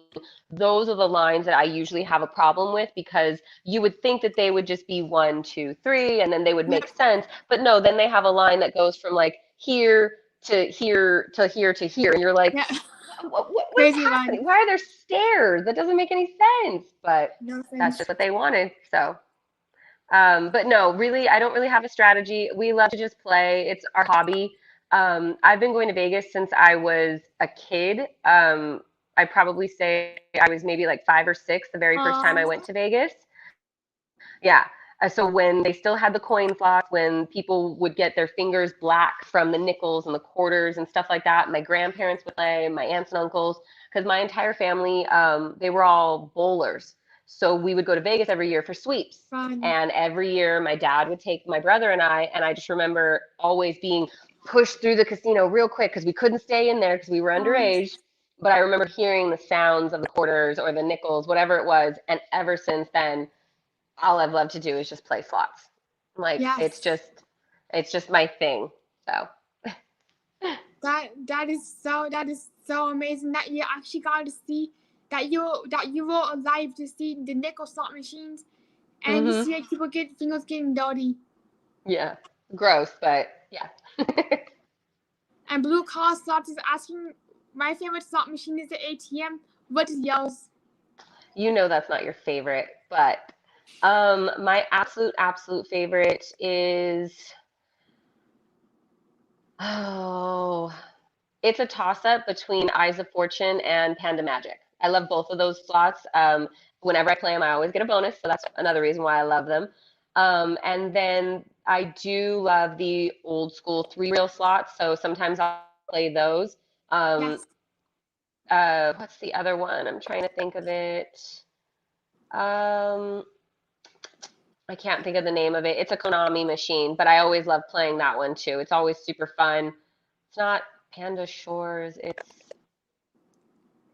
Those are the lines that I usually have a problem with because you would think that they would just be 1, 2, 3, and then they would make Yep. sense. But no, then they have a line that goes from like here to here to here to here. And you're like, Yeah. what's Crazy line. happening? Why are there stairs? That doesn't make any sense. But No that's sense. just what they wanted. So. But no, really, I don't really have a strategy. We love to just play. It's our hobby. I've been going to Vegas since I was a kid. I probably say I was maybe like 5 or 6 the very first time I went to Vegas. Yeah. So when they still had the coin slots, when people would get their fingers black from the nickels and the quarters and stuff like that, my grandparents would play, my aunts and uncles, because my entire family, they were all bowlers. So we would go to Vegas every year for sweeps. Fun. And every year my dad would take my brother and I just remember always being pushed through the casino real quick because we couldn't stay in there because we were Fun. underage. But I remember hearing the sounds of the quarters or the nickels, whatever it was. And ever since then, all I've loved to do is just play slots. Like Yes. it's just my thing. So That is so amazing that you actually got to see that you were alive to see the nickel slot machines and to mhm. see like people get fingers getting dirty. Yeah. Gross, but yeah. And Blue Car Slots is asking, my favorite slot machine is the ATM. What is yours? You know that's not your favorite, but my absolute favorite is oh, it's a toss up between Eyes of Fortune and Panda Magic. I love both of those slots. Whenever I play them, I always get a bonus, so that's another reason why I love them. And then I do love the old school 3 reel slots, so sometimes I'll play those. Um, Yes. what's the other one? I'm trying to think of it. Um, I can't think of the name of it. It's a Konami machine, but I always love playing that one too. It's always super fun. It's not Panda Shores. It's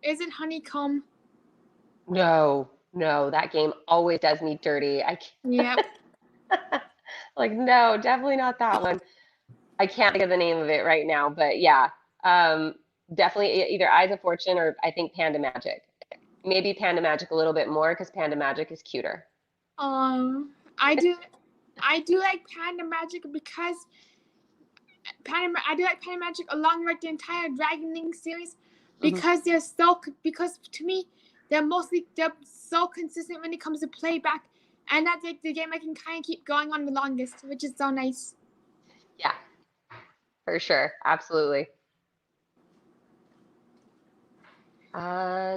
Is it Honeycomb? no, that game always does me dirty. I Yep. can't, like no, definitely not that one. I can't think of the name of it right now, but yeah, um, definitely either Eyes of Fortune or I think Panda Magic. Maybe Panda Magic a little bit more because Panda Magic is cuter. Um, I do, I do like Panda Magic because I do like Panda Magic along with the entire Dragon Link series Hmm. because because to me they're so consistent when it comes to playback, and that's like the game I can kind of keep going on the longest, which is so nice. Yeah, for sure, absolutely.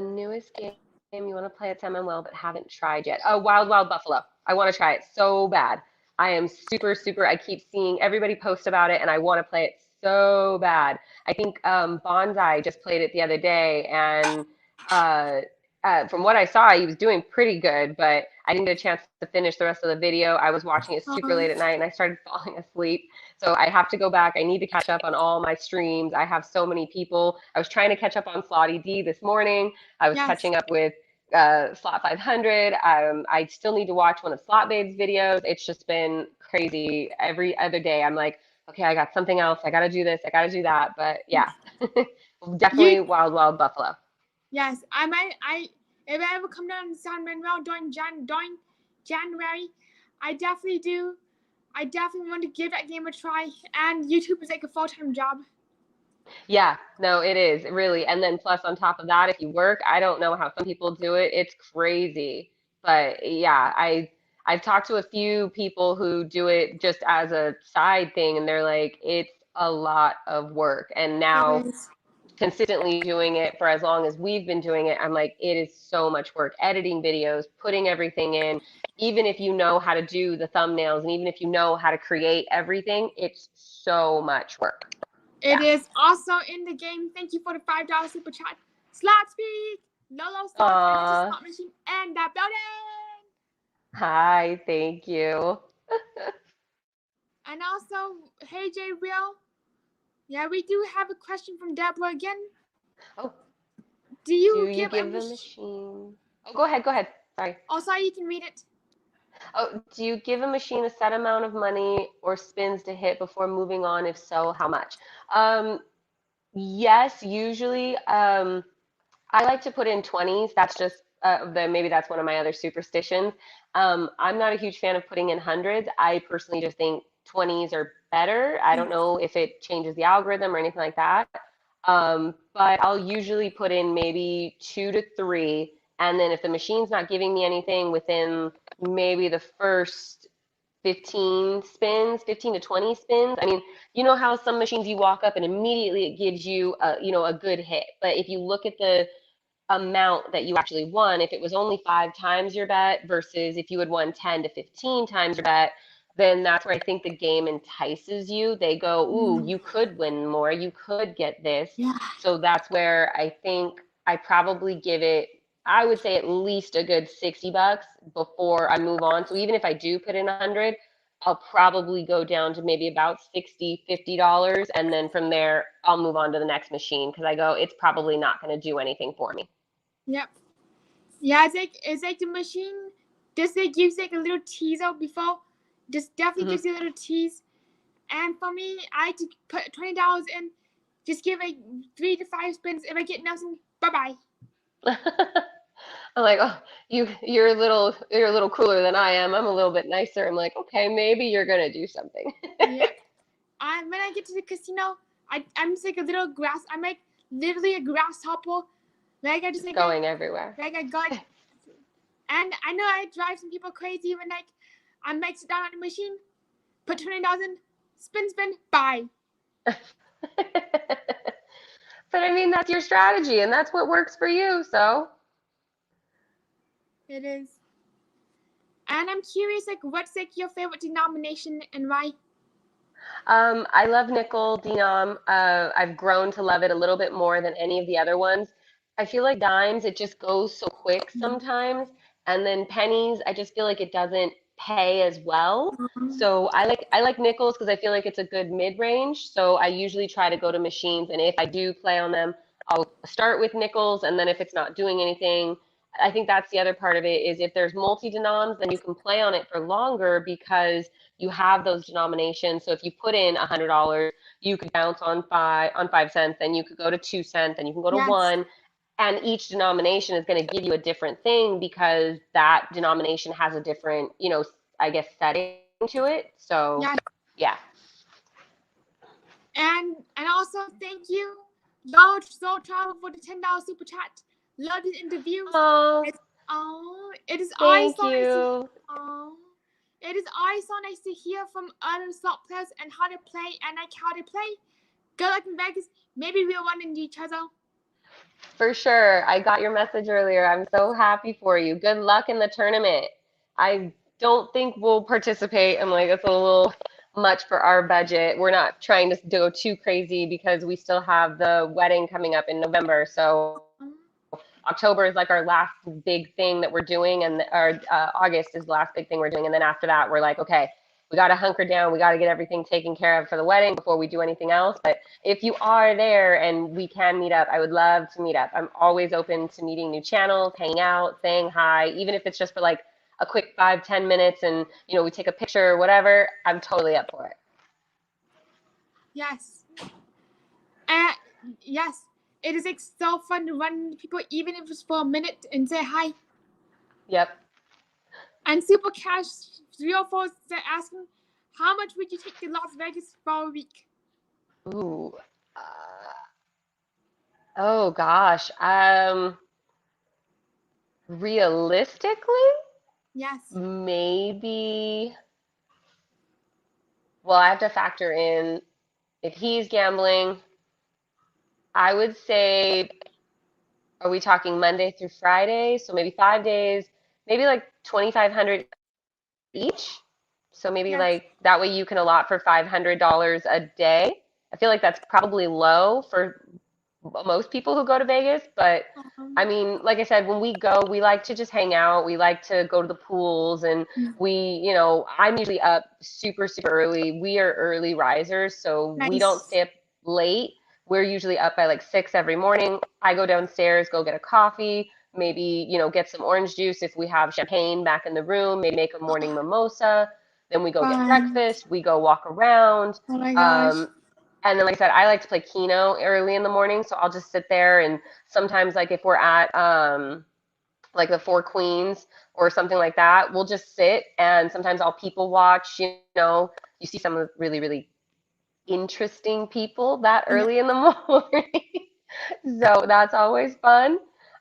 Newest game you want to play at MML but haven't tried yet. Oh, Wild Wild Buffalo. I want to try it so bad. I am super. I keep seeing everybody post about it, and I want to play it so bad. I think Bonsai just played it the other day, and uh, from what I saw, he was doing pretty good, but I didn't get a chance to finish the rest of the video. I was watching it super late at night and I started falling asleep. So I have to go back. I need to catch up on all my streams. I have so many people. I was trying to catch up on Slotty D this morning. I was Yes. catching up with Slot 500. I still need to watch one of Slot Babe's videos. It's just been crazy. Every other day, I'm like, okay, I got something else. I got to do this. I got to do that. But yeah, You definitely Wild Wild Buffalo. yes. I if I ever come down to San Manuel during January, I definitely do. I definitely want to give that game a try. And YouTube is like a full-time job. Yeah, no, it is really. And then plus on top of that, if you work, I don't know how some people do it. It's crazy. But yeah, I've talked to a few people who do it just as a side thing, and they're like, it's a lot of work. And It now is. consistently doing it for as long as we've been doing it, I'm like, it is so much work. Editing videos, putting everything in, even if you know how to do the thumbnails and even if you know how to create everything, it's so much work. It Yeah. is also in the game. Thank you for the $5 super chat. Slot speak, LoLo slots, and it's a Aw. slot machine and that building. Hi, thank you. And also, hey J Real. Yeah, we do have a question from Deborah again. Oh, Do do you you give a give the machine? Oh, go ahead, go ahead. Sorry. Oh, sorry, you can read it. Oh, do you give a machine a set amount of money or spins to hit before moving on? If so, how much? Um, yes, usually. I like to put in 20s. That's just maybe that's one of my other superstitions. I'm not a huge fan of putting in hundreds. I personally just think 20s are better. I don't know if it changes the algorithm or anything like that. But I'll usually put in maybe two to three. And then if the machine's not giving me anything within maybe the first 15 spins, 15 to 20 spins. I mean, you know how some machines you walk up and immediately it gives you a good hit. But if you look at the amount that you actually won, if it was only 5 times your bet versus if you had won 10 to 15 times your bet, then that's where I think the game entices you. They go, ooh, you could win more, you could get this. Yeah. So that's where I think I probably give it, I would say at least a good $60 before I move on. So even if I do put in 100, I'll probably go down to maybe about 60, $50, and then from there I'll move on to the next machine because I go, it's probably not going to do anything for me. Yep. Yeah, it's like the machine just like gives like a little teaser before. Just definitely gives you a little tease. And for me, I like to put $20 in, just give like 3 to 5 spins. If I get nothing, bye bye. I'm like, oh, you're a little crueler than I am. I'm a little bit nicer. I'm like, okay, maybe you're gonna do something. Yep. When I get to the casino, I'm just like a little grass. I'm like literally a grasshopper. Like I just Just like going everywhere. like I got. And I know I drive some people crazy when like I might sit down on the machine, put $20 in, spin, bye. But I mean, that's your strategy, and that's what works for you. So, It is. And I'm curious, like, what's like your favorite denomination and why? I love nickel denom. I've grown to love it a little bit more than any of the other ones. I feel like dimes, it just goes so quick sometimes, and then pennies, I just feel like it doesn't pay as well. So I like nickels because I feel like it's a good mid-range. So I usually try to go to machines, and if I do play on them, I'll start with nickels, and then if it's not doing anything, I think that's the other part of it is if there's multi-denoms, then you can play on it for longer because you have those denominations. So if you put in $100, you could bounce on 5 cents, then you could go to 2 cents, then you can go to Yes. one. And each denomination is going to give you a different thing because that denomination has a different, I guess, setting to it. So Yeah. yeah. And also thank you, Lord Soul Travel, for the $10 super chat. Love these interviews. Oh, It is always thank so nice to you. it is always so nice to hear from other slot players and how to play and like how they play. Good luck in Vegas. Maybe we'll run into each other. For sure. I got your message earlier. I'm so happy for you. Good luck in the tournament. I don't think we'll participate. I'm like, it's a little much for our budget. We're not trying to go too crazy because we still have the wedding coming up in November. So October is like our last big thing that we're doing, and our August is the last big thing we're doing, and then after that we're like, okay, we got to hunker down, we got to get everything taken care of for the wedding before we do anything else. But if you are there and we can meet up, I would love to meet up. I'm always open to meeting new channels, hanging out, saying hi, even if it's just for like a quick 5-10 minutes, and we take a picture or whatever. I'm totally up for it. Yes. Yes. It is like so fun to run into people, even if it's for a minute, and say hi. Yep. And Super Cash 304 is asking, how much would you take to Las Vegas for a week? Ooh. Oh gosh. Realistically, Yes. maybe. Well, I have to factor in if he's gambling. I would say, are we talking Monday through Friday? So maybe 5 days, maybe like 2,500 each. So maybe Yes. like that way you can allot for $500 a day. I feel like that's probably low for most people who go to Vegas, but I mean, like I said, when we go, we like to just hang out. We like to go to the pools, and I'm usually up super, super early. We are early risers, so we don't Nice. stay up late. We're usually up by like 6 every morning. I go downstairs, go get a coffee, maybe, get some orange juice if we have champagne back in the room, maybe make a morning mimosa. Then we go get breakfast. We go walk around. Oh my gosh. And then, like I said, I like to play Keno early in the morning, so I'll just sit there, and sometimes, like if we're at like the Four Queens or something like that, we'll just sit, and sometimes I'll people watch. You see some of the really, really interesting people that Yeah. early in the morning, so that's always fun.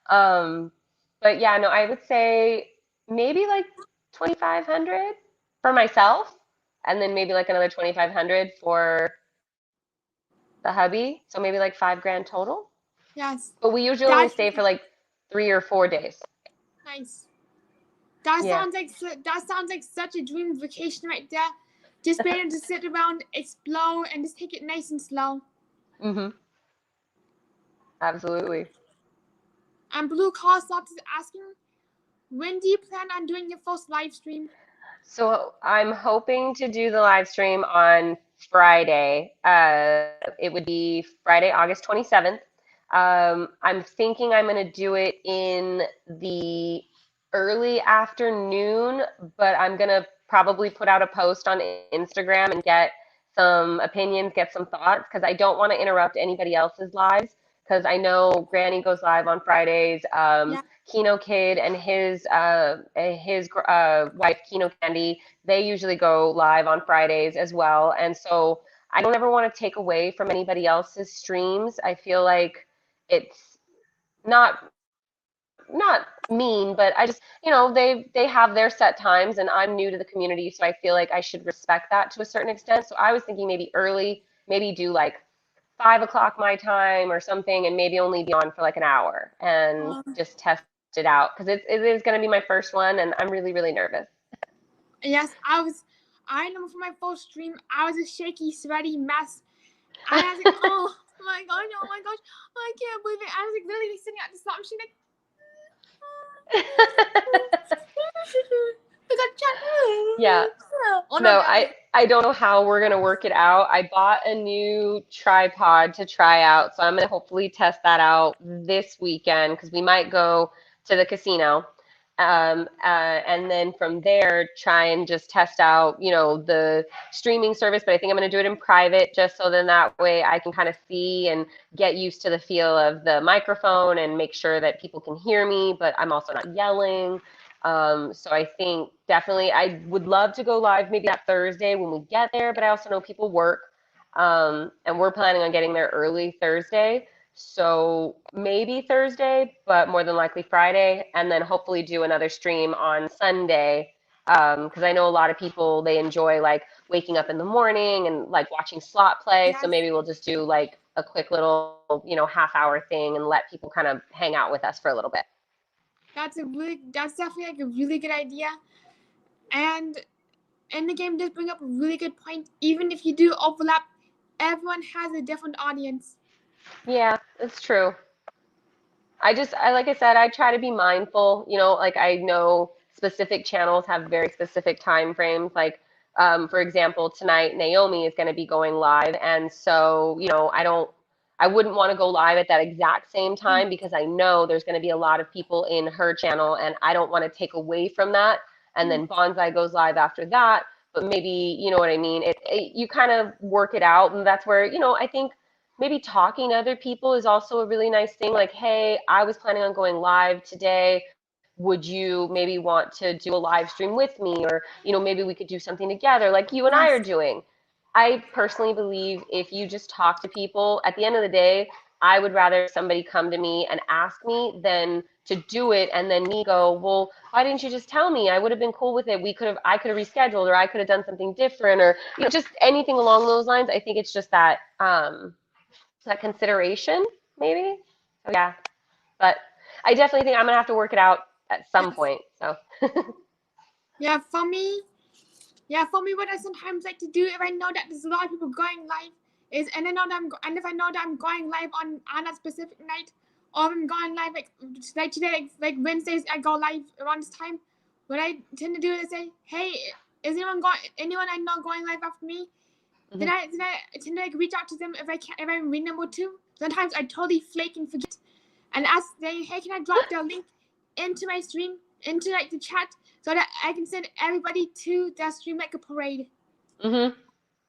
But yeah, no, I would say maybe like 2,500 for myself, and then maybe like another 2,500 for the hubby, so maybe like 5 grand total. Yes. But we usually only That's stay for like 3 or 4 days. nice. That Yeah. sounds like such a dream vacation right there. Just being able to sit around, explore, and just take it nice and slow. Mhm. Absolutely. And Blue Car Slots is asking, when do you plan on doing your first live stream? So I'm hoping to do the live stream on Friday. It would be Friday, August 27th. I'm thinking I'm going to do it in the early afternoon, but I'm going to probably put out a post on Instagram and get some opinions, get some thoughts, because I don't want to interrupt anybody else's lives. Because I know Granny goes live on Fridays. Yeah. Keno Kid and his wife Keno Candy, they usually go live on Fridays as well. And so I don't ever want to take away from anybody else's streams. I feel like it's not mean, but I just, they have their set times, and I'm new to the community, so I feel like I should respect that to a certain extent. So I was thinking maybe early, maybe do like 5 o'clock my time or something, and maybe only be on for like an hour and just test it out, because it is going to be my first one, and I'm really, really nervous. Yes, I remember for my first stream, I was a shaky, sweaty mess. I was like, oh my gosh, I can't believe it. I was like literally sitting at the slot machine like, Yeah. Oh, No, I don't know how we're going to work it out. I bought a new tripod to try out, so I'm going to hopefully test that out this weekend, because we might go to the casino. And then from there, try and just test out, the streaming service. But I think I'm going to do it in private, just so then that way I can kind of see and get used to the feel of the microphone and make sure that people can hear me, but I'm also not yelling. So I think definitely I would love to go live maybe that Thursday when we get there, but I also know people work. And we're planning on getting there early Thursday. So maybe Thursday, but more than likely Friday, and then hopefully do another stream on Sunday. Because I know a lot of people, they enjoy like waking up in the morning and like watching slot play. So yes, maybe we'll just do like a quick little, half-hour thing and let people kind of hang out with us for a little bit. that's definitely like a really good idea. And the game does bring up a really good point. Even if you do overlap, everyone has a different audience. Yeah, it's true. like I said, I try to be mindful. Like I know specific channels have very specific time frames. Like, for example, tonight Naomi is going to be going live, and so I wouldn't want to go live at that exact same time because I know there's going to be a lot of people in her channel, and I don't want to take away from that. And then Bonsai goes live after that, but maybe you know what I mean. You kind of work it out, and that's where I think maybe talking to other people is also a really nice thing. Like, hey, I was planning on going live today. Would you maybe want to do a live stream with me? Or, maybe we could do something together like you and I are Yes. doing. I personally believe if you just talk to people, at the end of the day, I would rather somebody come to me and ask me than to do it and then me go, well, why didn't you just tell me? I would have been cool with it. I could have rescheduled, or I could have done something different, or just anything along those lines. I think it's just that consideration, maybe. So yeah, but I definitely think I'm gonna have to work it out at some Yes. point. So Yeah, for me, what I sometimes like to do if I know that there's a lot of people going live is, and if I know that I'm going live on that specific night, or if I'm going live like today, like Wednesdays, I go live around this time. What I tend to do is say, hey, is anyone I know going live after me? Then I tend to reach out to them if I'm reasonable to. Sometimes I totally flake and forget, and ask them, hey, can I drop their link into my stream, into the chat, so that I can send everybody to their stream like a parade.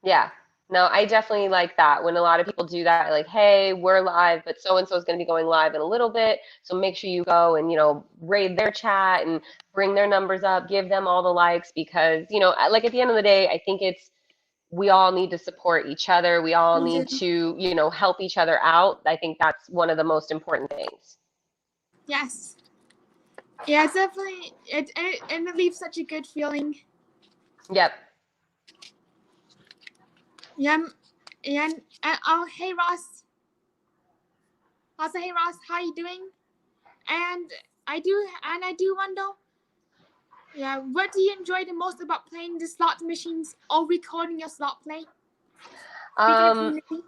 yeah. No, I definitely like that when a lot of people do that, like, hey, we're live, but so and so is going to be going live in a little bit, so make sure you go and raid their chat and bring their numbers up, give them all the likes because like at the end of the day, I think we all need to support each other. We all need to, help each other out. I think that's one of the most important things. Yes. Yeah, it's definitely and it leaves such a good feeling. Yep. Yeah, and oh, hey Ross. Also, hey Ross, how you doing? And I do wonder, yeah, what do you enjoy the most about playing the slot machines or recording your slot play? Speaking of Um, community.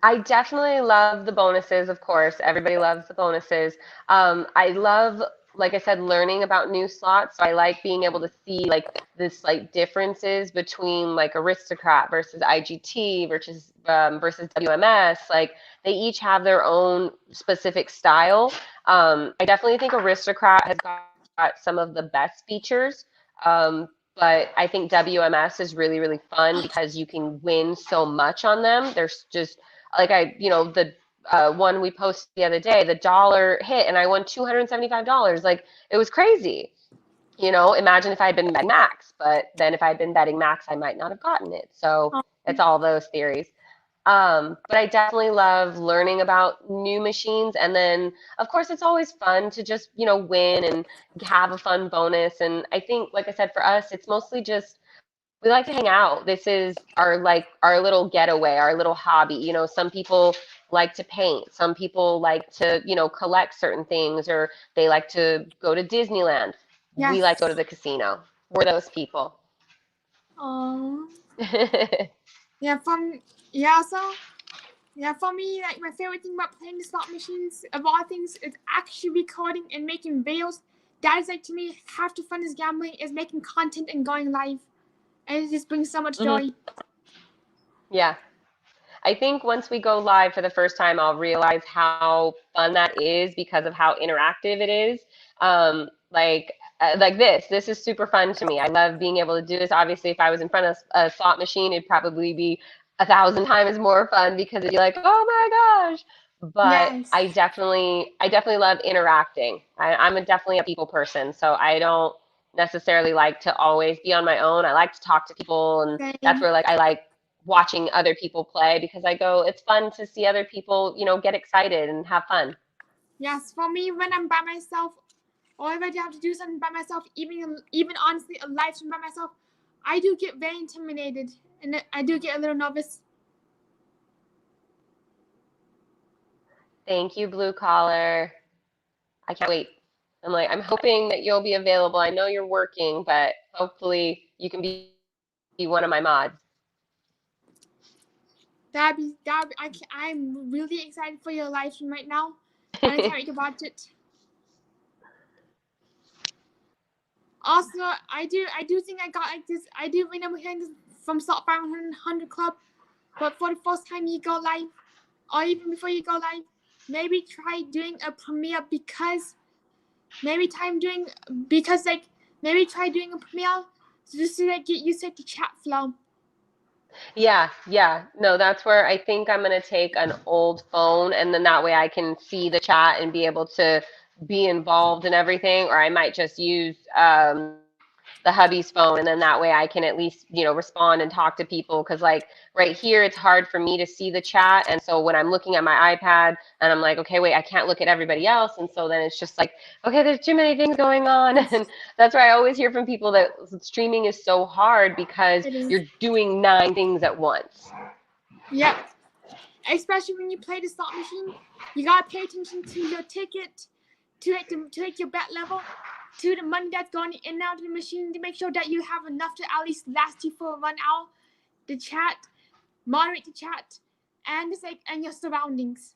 I definitely love the bonuses, of course. Everybody loves the bonuses. I love, like I said, learning about new slots. So I like being able to see like the slight differences between like Aristocrat versus IGT versus WMS. Like they each have their own specific style. I definitely think Aristocrat has got some of the best features. Um, but I think WMS is really, really fun because you can win so much on them. There's just like the one we posted the other day, the dollar hit and I won $275. Like it was crazy. Imagine if I had been betting max, but then if I had been betting max, I might not have gotten it. So it's all those theories. But I definitely love learning about new machines. And then, of course, it's always fun to just, win and have a fun bonus. And I think, like I said, for us, it's mostly just we like to hang out. This is our little getaway, our little hobby. Some people like to paint. Some people like to, collect certain things, or they like to go to Disneyland. We like to go to Yes. the casino. We're those people. Oh. Yeah, for me, like my favorite thing about playing the slot machines of all things is actually recording and making videos. That is like to me half the fun is gambling is making content and going live, and it just brings so much joy. Yeah. I think once we go live for the first time, I'll realize how fun that is because of how interactive it is. Like this. This is super fun to me. I love being able to do this. Obviously, if I was in front of a slot machine, it'd probably be 1,000 times more fun because it'd be like, oh my gosh. But Yes. I definitely love interacting. I'm definitely a people person, so I don't necessarily like to always be on my own. I like to talk to people, and that's Same. where like I like watching other people play because I go, it's fun to see other people, get excited and have fun. Yes, for me, when I'm by myself, or if I have to do something by myself, even honestly a live stream by myself, I do get very intimidated, and I do get a little nervous. Thank you, Blue Collar. I can't wait. I'm hoping that you'll be available. I know you're working, but hopefully you can be one of my mods. I'm really excited for your live stream right now. and I can't read the budget. Also, I do think I got like this. I do remember hearing this from Slot 500 Club, but for the first time you go live, or even before you go live, maybe try doing a premiere because maybe try doing a premiere just to like get used to the chat flow. Yeah, yeah. No, that's where I think I'm gonna take an old phone and then that way I can see the chat and be able to be involved in everything. Or I might just use the hubby's phone and then that way I can at least, respond and talk to people. Cause like right here, it's hard for me to see the chat. And so when I'm looking at my iPad and I'm like, okay, wait, I can't look at everybody else. And so then it's just like, okay, there's too many things going on. And that's why I always hear from people that streaming is so hard because It is. you're doing 9 things at once. Yep. Especially when you play the slot machine, you gotta pay attention to your ticket, to your bet level, to the money that's going in and out of the machine to make sure that you have enough to at least last you for 1 hour. The chat, moderate the chat, and just like and your surroundings.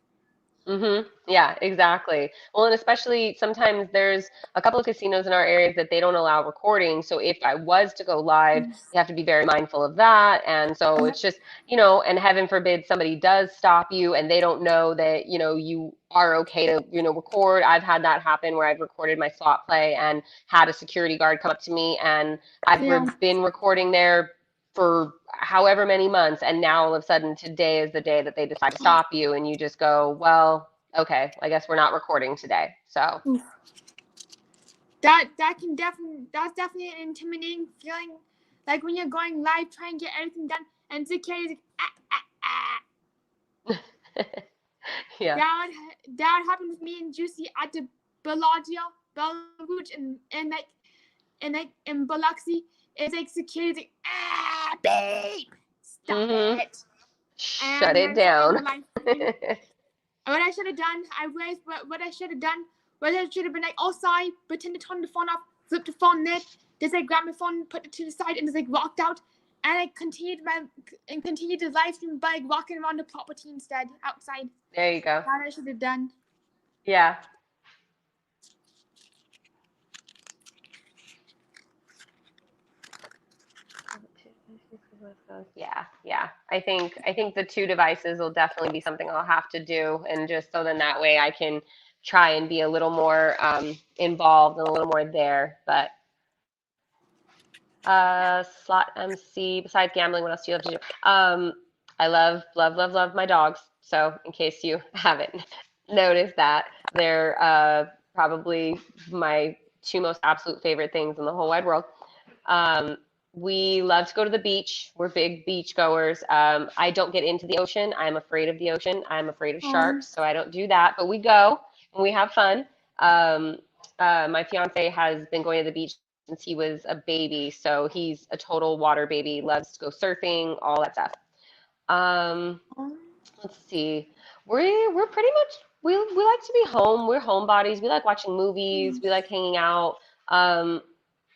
Yeah, exactly. Well, and especially sometimes there's a couple of casinos in our areas that they don't allow recording. So if I was to go live, you have to be very mindful of that. And so it's just, and heaven forbid somebody does stop you and they don't know that, you are okay to, record. I've had that happen where I've recorded my slot play and had a security guard come up to me and I've Yeah. been recording there for however many months, and now all of a sudden today is the day that they decide to stop you, and you just go, well, okay, I guess we're not recording today. So That's definitely an intimidating feeling. Like when you're going live, trying to get everything done, and security is like, yeah. That happened with me and Juicy at the Bellagio, Bella Rouge, in Biloxi. It's like security, like, babe, stop it. Shut And it then so in the down. live stream, what I should have done, I realized what I should have done was I should have been like, oh sorry, pretend to turn the phone off, flip the phone there, just like grab my phone, put it to the side, and just like walked out. And I continued the live stream by like, walking around the property instead, outside. There you go. That I should have done. Yeah. Yeah, yeah. I think the 2 devices will definitely be something I'll have to do, and just so then that way I can try and be a little more involved and a little more there. But slot MC, besides gambling, what else do you love to do? I love, love, love, love my dogs. So in case you haven't noticed that, they're probably my 2 most absolute favorite things in the whole wide world. Um, we love to go to the beach. We're big beach goers. I don't get into the ocean. I'm afraid of the ocean. I'm afraid of sharks, so I don't do that. But we go and we have fun. Um, my fiance has been going to the beach since he was a baby, so he's a total water baby. Loves to go surfing, all that stuff. Um, let's see. We're pretty much we like to be home. We're homebodies. We like watching movies. We like hanging out. Um,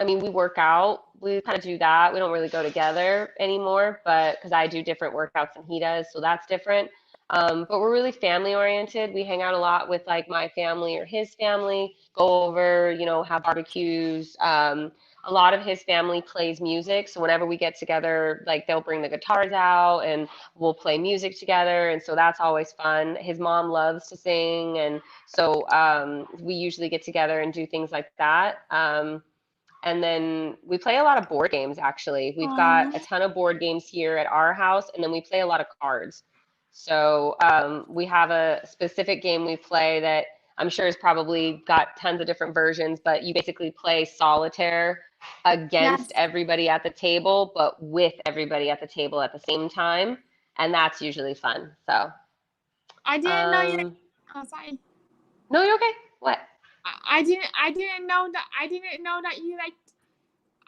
I mean, we work out. We kind of do that. We don't really go together anymore, but because I do different workouts than he does, so that's different. But we're really family oriented. We hang out a lot with like my family or his family, go over, have barbecues. A lot of his family plays music, so whenever we get together, like they'll bring the guitars out and we'll play music together, and so that's always fun. His mom loves to sing, and so we usually get together and do things like that. And then we play a lot of board games, actually. We've got a ton of board games here at our house, and then we play a lot of cards. So we have a specific game we play that I'm sure has probably got tons of different versions, but you basically play solitaire against Yes. everybody at the table, but with everybody at the table at the same time. And that's usually fun. So, I didn't know you. Oh, sorry. no, you're okay. What? I didn't know that. I didn't know that you liked.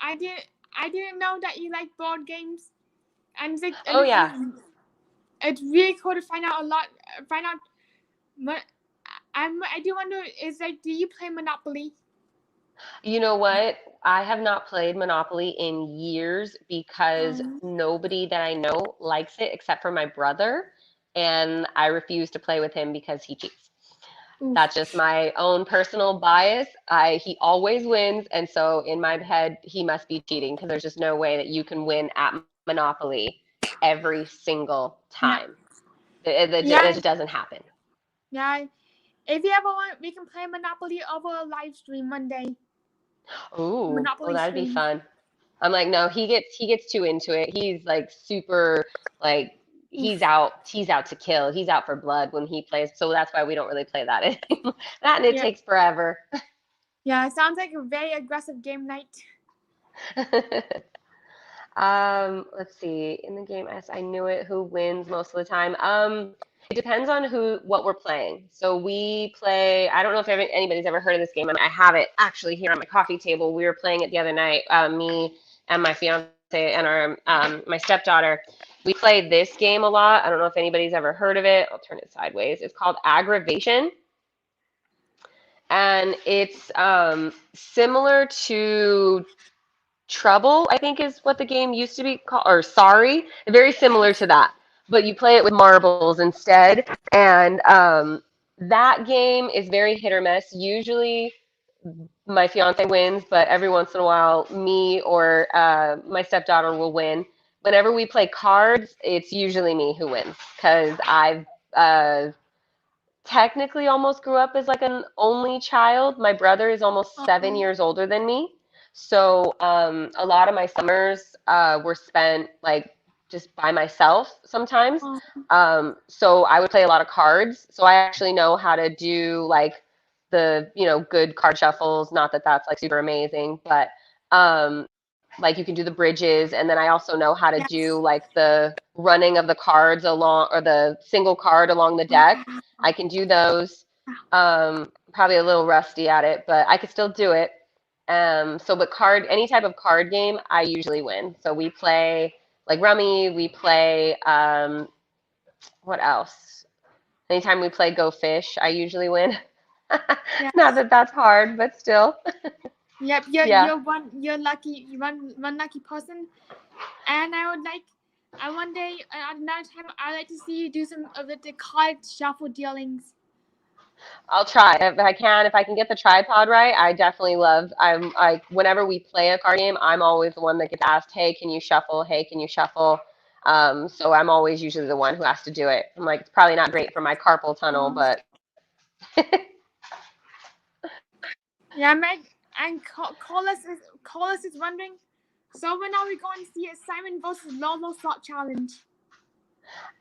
I didn't know that you like board games. And it's like, Oh, yeah. it's really cool to find out a lot. Find out. But I do wonder. Is like, do you play Monopoly? You know what? I have not played Monopoly in years because nobody that I know likes it except for my brother, and I refuse to play with him because he cheats. Oof. That's just my own personal bias. He always wins, and so in my head, he must be cheating because there's just no way that you can win at Monopoly every single time. Yeah. It just Yeah. doesn't happen. Yeah. If you ever want, we can play Monopoly over a live stream one day. Ooh, oh, Monopoly that'd be stream. fun. I'm like, no, he gets too into it. He's like super like Oof. he's out to kill. He's out for blood when he plays. So that's why we don't really play that anymore. That and it Yeah. takes forever. Yeah. It sounds like a very aggressive game night. Let's see. In the game, as I knew it, who wins most of the time? It depends on what we're playing. So we play. I don't know if anybody's ever heard of this game. I have it actually here on my coffee table. We were playing it the other night. Me and my fiance and our my stepdaughter. We play this game a lot. I don't know if anybody's ever heard of it. I'll turn it sideways. It's called Aggravation, and it's similar to Trouble, I think is what the game used to be called, or Sorry, very similar Yes. to that. But you play it with marbles instead, and that game is very hit or miss. Usually, my fiance wins, but every once in a while, me or my stepdaughter will win. Whenever we play cards, it's usually me who wins because I've uh, technically almost grew up as like an only child. My brother is almost 7 years older than me. So a lot of my summers were spent like just by myself sometimes. Oh, So I would play a lot of cards. So I actually know how to do like good card shuffles. Not that that's like super amazing, but like you can do the bridges. And then I also know how to do yes. like the running of the cards along or the single card along the deck. I can do those. Probably a little rusty at it, but I could still do it. But any type of card game, I usually win. So we play like Rummy, we play, what else? Anytime we play Go Fish, I usually win. Not Yes. that that's hard, but still. Yep. You're Yeah. you're one. You're lucky. One lucky person. And I one day another time I'd like to see you do some of the card shuffle dealings. I'll try if I can. If I can get the tripod right, I definitely love. I'm like whenever we play a card game, I'm always the one that gets asked, "Hey, can you shuffle? Hey, can you shuffle?" So I'm always usually the one who has to do it. I'm like, it's probably not great for my carpal tunnel, Um, but yeah, Meg and Collis is wondering. So when are we going to see a Simon versus LoLo slot challenge?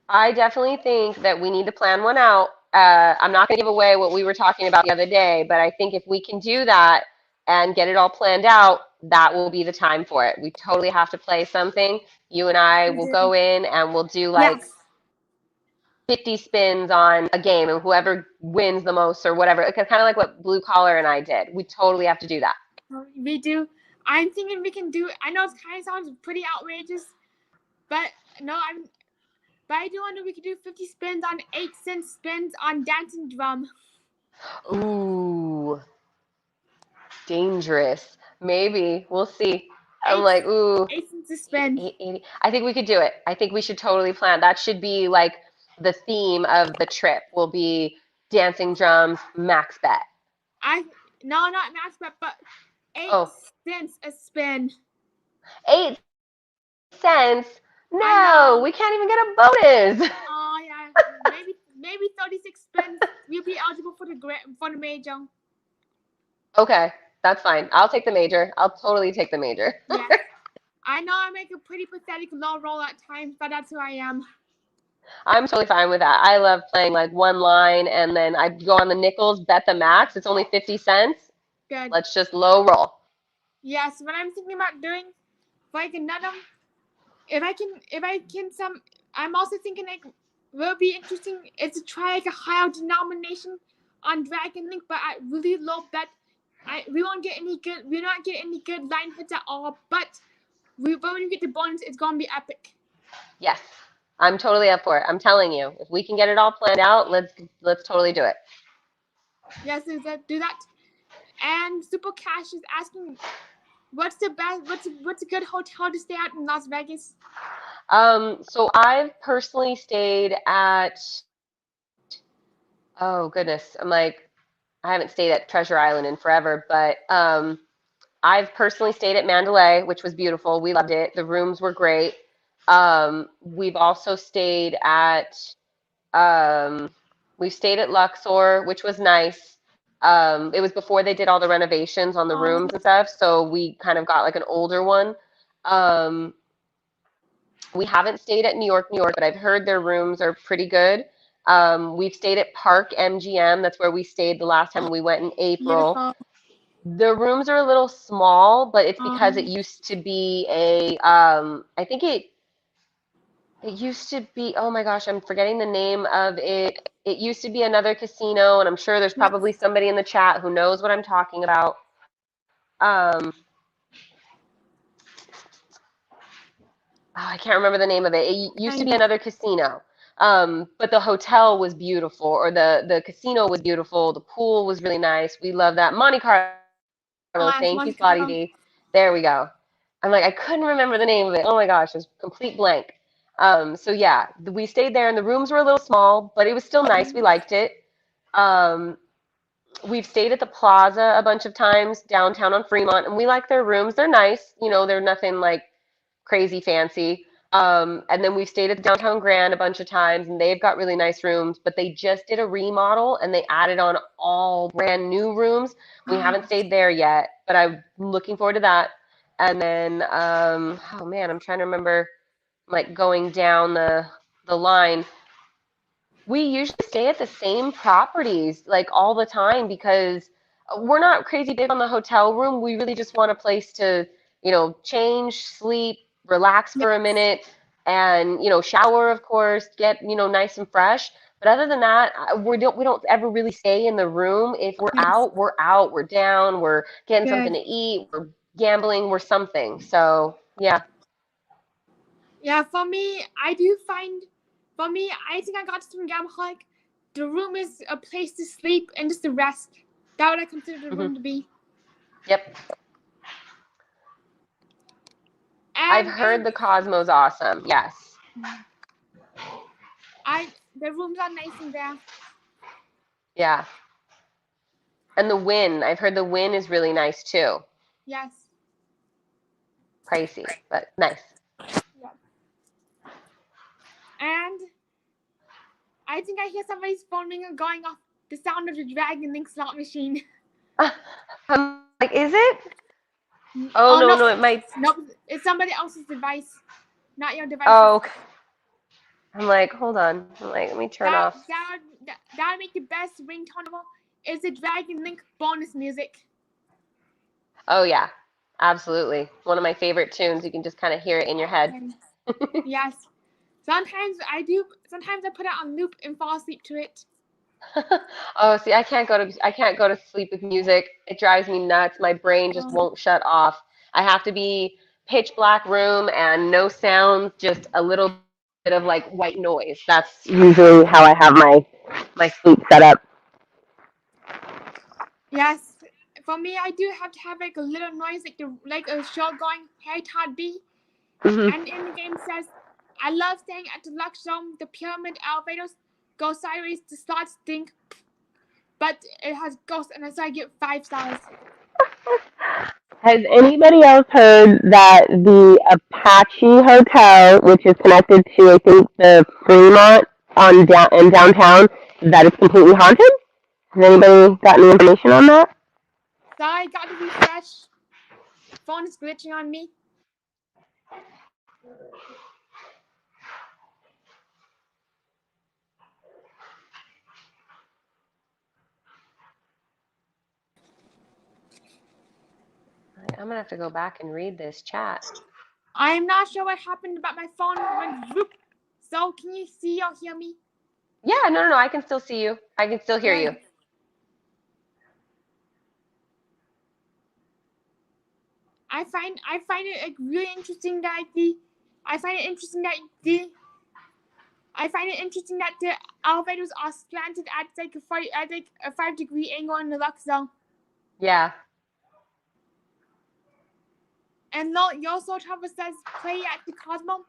I definitely think that we need to plan one out. I'm not going to give away what we were talking about the other day, but I think if we can do that and get it all planned out, that will be the time for it. We totally have to play something. You and I We will do. go in and we'll do like Yes. 50 spins on a game, and whoever wins the most or whatever. It's kind of like what Blue Collar and I did. We totally have to do that. We do. I'm thinking we can do. I know it kind of sounds pretty outrageous, but no, But I do wonder we could do 50 spins on 8 cent spins on dancing drum. Ooh, dangerous. Maybe. We'll see. I'm Eight like, ooh, 8 cents a spin. 80. I think we could do it. I think we should totally plan. That should be like the theme of the trip will be dancing drums, max bet. I no, not max bet, but eight Oh, cents a spin. 8 cents? No, we I can't even know. get a bonus. Oh yeah, maybe 36 spins. We'll be eligible for the major. Okay, that's fine. I'll take the major. I'll totally take the major. Yes. I know I make a pretty pathetic low roll at times, but that's who I am. I'm totally fine with that. I love playing like one line and then I go on the nickels, bet the max. It's only 50 cents. Good. Let's just low roll. Yes, what I'm thinking about doing, like another, if I can some, I'm also thinking like, will be interesting is to try like a higher denomination on Dragon Link, but at really low bet. We won't get any good, we not get any good line hits at all, but when we get the bonus, it's gonna be epic. Yes, I'm totally up for it. I'm telling you, if we can get it all planned out, let's totally do it. Yes, do that. And Super Cash is asking, what's the best, what's a good hotel to stay at in Las Vegas? So I've personally stayed at, oh goodness, I'm like I haven't stayed at Treasure Island in forever, but I've personally stayed at Mandalay, which was beautiful. We loved it. The rooms were great. We've also stayed at um, we stayed at Luxor, which was nice. It was before they did all the renovations on the rooms and stuff, so we kind of got like an older one. Um, we haven't stayed at New York, New York, but I've heard their rooms are pretty good. We've stayed at Park MGM. That's where we stayed the last time we went in April. Beautiful. The rooms are a little small, but it's because it Um, used to be a, I think it used to be, oh my gosh, I'm forgetting the name of it. It used to be another casino, and I'm sure there's yes, probably somebody in the chat who knows what I'm talking about. Oh, I can't remember the name of it. It used to be and another casino. But the hotel was beautiful, or the casino was beautiful. The pool was really nice. We love that. Monte Carlo. Thank you, Monte Spotty Carlo. D. There we go. I'm like, I couldn't remember the name of it. Oh my gosh, it was complete blank. So yeah, we stayed there, and the rooms were a little small, but it was still nice. We liked it. Um, we've stayed at the Plaza a bunch of times downtown on Fremont, and we like their rooms. They're nice. You know, they're nothing like crazy fancy. And then we've stayed at the Downtown Grand a bunch of times, and they've got really nice rooms, but they just did a remodel and they added on all brand new rooms. We haven't stayed there yet, but I'm looking forward to that. And then, oh man, I'm trying to remember like going down the line. We usually stay at the same properties like all the time because we're not crazy big on the hotel room. We really just want a place to, change, sleep, relax Yeah, for a minute, and, shower, of course, get, nice and fresh. But other than that, we don't ever really stay in the room. If we're yes, out, we're out, we're down, we're getting something good. to eat, we're gambling, we're something. So, yeah. Yeah, for me, I think I got this from Gambleholic. The room is a place to sleep and just to rest. That would I consider the Hmm. room to be. Yep. I've And heard the Cosmo's awesome. Yes. the rooms are nice in there. Yeah. And the Win. I've heard the Win is really nice too. Yes. Pricey, but nice. Yeah. And I think I hear somebody's phone ring going off. The sound of the Dragon Link slot machine. I'm like, is it? Oh, Oh no, no, no, it might. no, it's somebody else's device, not your devices. Oh, okay. I'm like, hold on. I'm like, let me turn That off. that that make the best ringtone of all is the Dragon Link bonus music. Oh, yeah. Absolutely. One of my favorite tunes. You can just kind of hear it in your head. And yes, sometimes I do. Sometimes I put it on loop and fall asleep to it. Oh, see, I can't go to sleep with music. It drives me nuts. My brain just won't shut off. I have to be pitch black room and no sound, just a little bit of like white noise. That's usually how I have my sleep set up. Yes, for me, I do have to have like a little noise, like a show going. Hey, Todd B. Hmm. And in the game says, I love staying at the Lux Zone. The pyramid elevators go sideways. The slots stink, but it has ghosts, and so I get 5 stars. Has anybody else heard that the Apache Hotel, which is connected to, I think, the Fremont in downtown, that it's completely haunted? Has anybody got any information on that? So I got to refresh. Phone is glitching on me. I'm gonna have to go back and read this chat. I am not sure what happened, but my phone went whoop. So can you see or hear me? Yeah, no, no, no. I can still see you. I can still hear you. Good. I find it like really interesting that I find it interesting that the I find it interesting that the elevators are slanted at like a 5-degree angle in the Lux Zone. Yeah. And your Soul Travel says play at the Cosmo.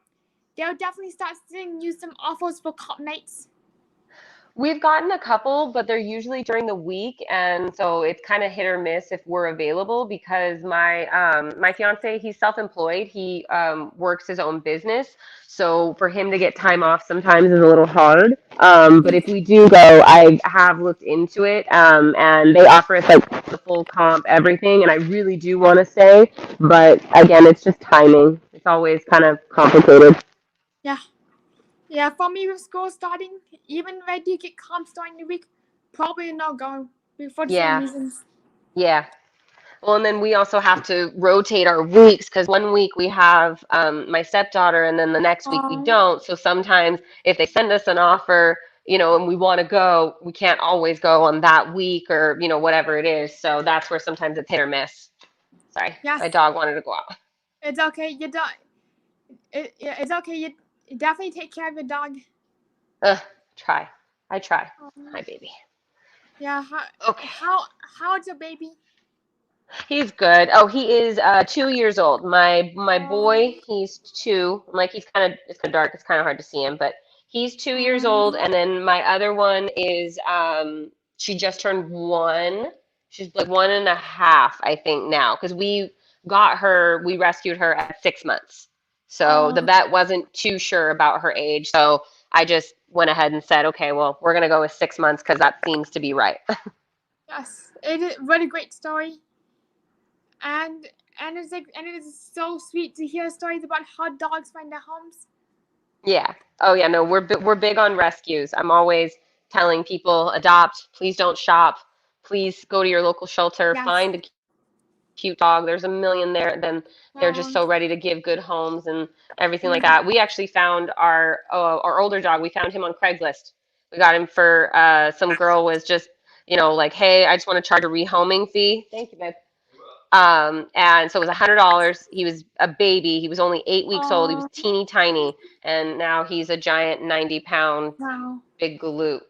They'll definitely start sending you some offers for cup nights. We've gotten a couple, but they're usually during the week, and so it's kind of hit or miss if we're available because my fiance, he's self-employed. He works his own business, so for him to get time off sometimes is a little hard. But if we do go, I have looked into it, and they offer us like the full comp, everything, and I really do want to stay, but again, it's just timing. It's always kind of complicated. Yeah. Yeah, for me with school starting, even if I do get comps during the week, probably not go for the same Yeah, reasons. yeah. Well, and then we also have to rotate our weeks because one week we have my stepdaughter, and then the next week we Um, don't. So sometimes if they send us an offer, and we want to go, we can't always go on that week or, whatever it is. So that's where sometimes it's hit or miss. Sorry, my yes, dog wanted to go out. it's okay. You don't. It's okay. You definitely take care of your dog. Ugh, try. I try. Um, Hi, baby. yeah. Okay. How's your baby? He's good. Oh, he is 2 years old. My boy, Um, he's two. Like it's kind of dark. It's kind of hard to see him, but he's 2 years old. um, And then my other one is she just turned one. She's like 1.5, I think now, because we rescued her at 6 months. So the um, vet wasn't too sure about her age. So I just went ahead and said, okay, well, we're gonna go with 6 months because that seems to be right. yes. It is what a great story, and and it is so sweet to hear stories about how dogs find their homes. Yeah. Oh yeah, no, we're big on rescues. I'm always telling people adopt, please don't shop. Please go to your local shelter, Yes. find a cute dog. There's a million there. Then they're just so ready to Um, give good homes and everything like that. We yeah. actually found our older dog. We found him on Craigslist. We got him for some girl was just, like, hey, I just want to charge a rehoming fee. Thank you, babe. And so it was $100. He was a baby. He was only 8 weeks old. He was Um, teeny tiny, and now he's a giant 90-pound wow. big galoot.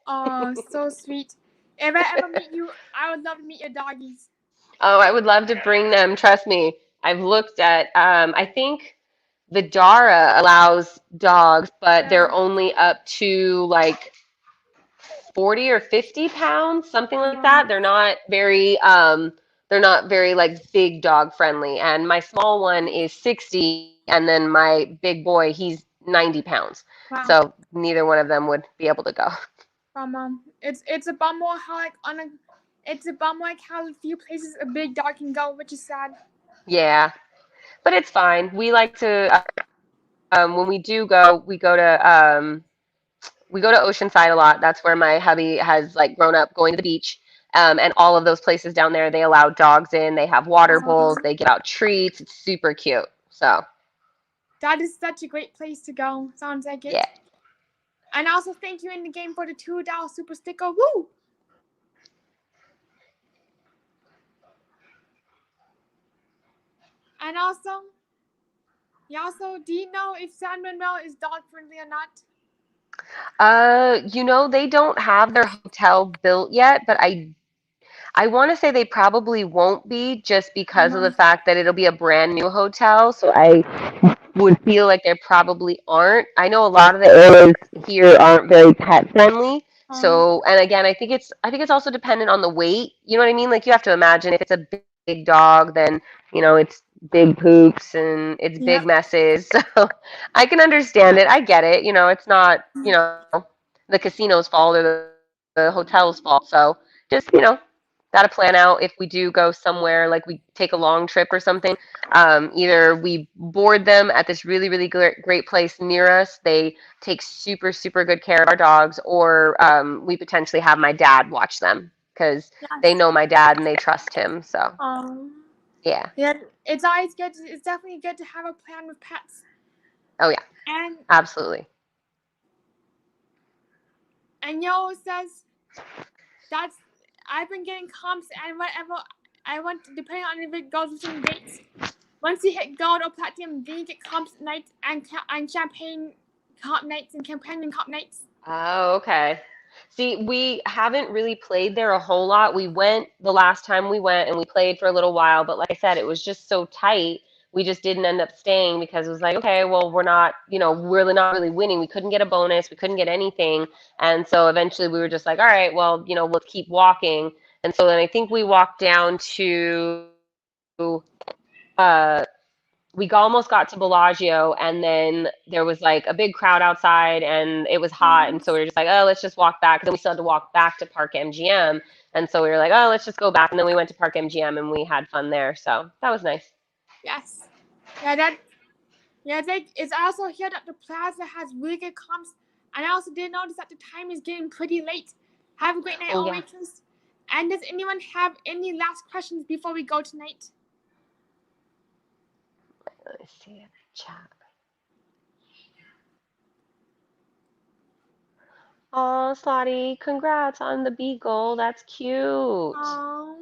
Oh, so sweet. If I ever meet you, I would love to meet your doggies. Oh, I would love to bring them. Trust me. I've looked at. I think the Dara allows dogs, but Yeah. they're only up to like 40 or 50 pounds, something like Wow. that. They're not very like big dog friendly. And my small one is 60, and then my big boy, he's 90 pounds. Wow. So neither one of them would be able to go. It's a bummer how it's a bummer like how few places a big dog can go, which is sad. Yeah, but it's fine. We like to when we do go, we go to Oceanside a lot. That's where my hubby has like grown up going to the beach. And all of those places down there, they allow dogs in. They have water bowls. They give out treats. It's super cute. So That is such a great place to go. Sounds like yeah. it. And also thank you in the game for the $2 super sticker. Woo! And do you know if San Manuel is dog friendly or not? They don't have their hotel built yet, but I want to say they probably won't be just because of the Uh-huh. fact that it'll be a brand new hotel. So I would feel like they probably aren't. I know a lot of the areas here aren't very pet friendly. Um, So, and again, I think it's also dependent on the weight. You know what I mean? Like you have to imagine if it's a big dog, then, it's big poops and it's big yep. messes. So I can understand it. I get it. It's not, the casino's fault or the hotel's fault. So just, got to plan out if we do go somewhere, like we take a long trip or something. Either we board them at this really, really great place near us. They take super, super good care of our dogs, or we potentially have my dad watch them because they Yes. know my dad and they trust him. So, Um, yeah. yeah, it's always good. It's definitely good to have a plan with pets. Oh, yeah. And Absolutely. Yo says that's I've been getting comps and whatever I want, depending on if it goes within dates. Once you hit gold or platinum, then you get comps nights and champagne comp nights and companion comp nights. Oh, okay. See, we haven't really played there a whole lot. We went the last time we went and we played for a little while, but like I said, it was just so tight. we just didn't end up staying because it was like, okay, well, we're not, we're not really winning. We couldn't get a bonus. We couldn't get anything. And so eventually we were just like, all right, well, we'll keep walking. And so then I think we walked down to, we almost got to Bellagio, and then there was like a big crowd outside and it was hot. And so we were just like, oh, let's just walk back. 'Cause then we still had to walk back to Park MGM. And so we were like, oh, let's just go back. And then we went to Park MGM and we had fun there. So that was nice. Yes. Yeah, it's also here that the plaza has really good comps. And I also did notice that the time is getting pretty late. Have a great night, all waitress. And does anyone have any last questions before we go tonight? Let me see in the chat. Oh, Slotty, congrats on the beagle. That's cute. Aww.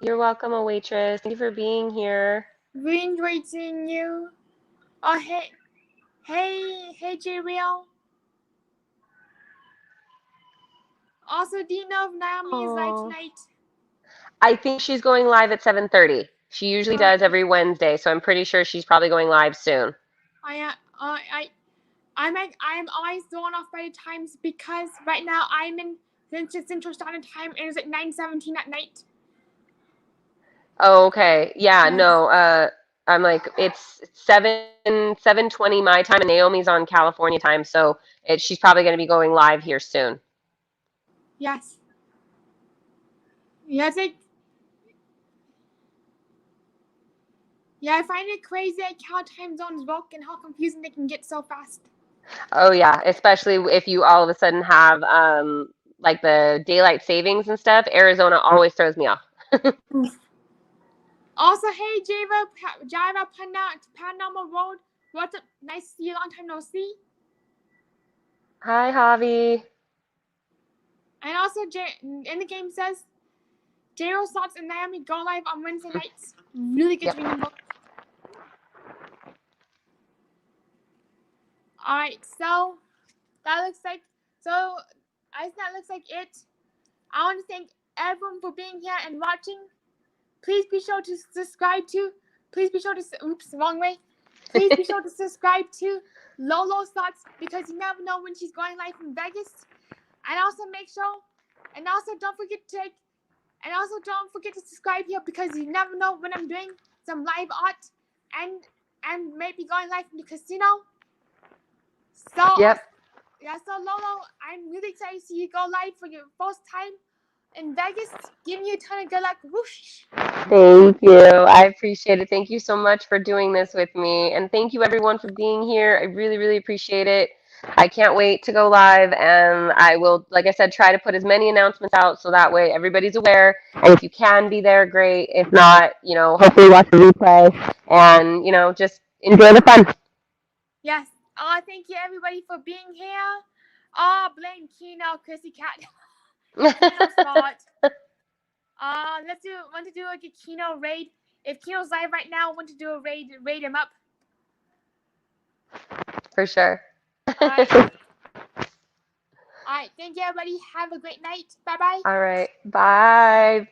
You're welcome, a waitress. Thank you for being here. We enjoyed seeing you. Oh, hey, J-Real. Also, do you know if Naomi is live tonight? I think she's going live at 7:30. She usually does every Wednesday, so I'm pretty sure she's probably going live soon. I'm always thrown off by the times because right now I'm in Central Standard Time and it's at 9:17 at night. Oh, okay. Yeah, no. I'm like it's 7:20 my time, and Naomi's on California time, so she's probably going to be going live here soon. Yes. Yeah, I find it crazy how time zones work and how confusing they can get so fast. Oh yeah, especially if you all of a sudden have like the daylight savings and stuff. Arizona always throws me off. Also, hey Java Panama Road. What's up? Nice to see you. Long time no see. Hi, Javi. And also, in the game says, J-Ro Slots and Naomi go live on Wednesday nights. Really good to remember. Alright, so that looks like it. I want to thank everyone for being here and watching. Please be sure to subscribe to. Please be sure to. Oops, wrong way. Please be sure to subscribe to LoLo Slots because you never know when she's going live in Vegas. And also don't forget to subscribe here because you never know when I'm doing some live art and maybe going live in the casino. So Yep. Yeah, so Lolo, I'm really excited to see you go live for your first time in Vegas. Giving you a ton of good luck. Whoosh. Thank you. I appreciate it. Thank you so much for doing this with me. And thank you everyone for being here. I really, really appreciate it. I can't wait to go live, and I will, like I said, try to put as many announcements out so that way everybody's aware. And if you can be there, great. If not, hopefully watch the replay and, just enjoy the fun. Yes. Thank you everybody for being here. Blame Kino, Chrissy Cat. Kino spot. Want to do like a Kino raid. If Kino's live right now, want to do a raid him up. For sure. Alright, thank you everybody. Have a great night. Bye-bye. All right. Bye.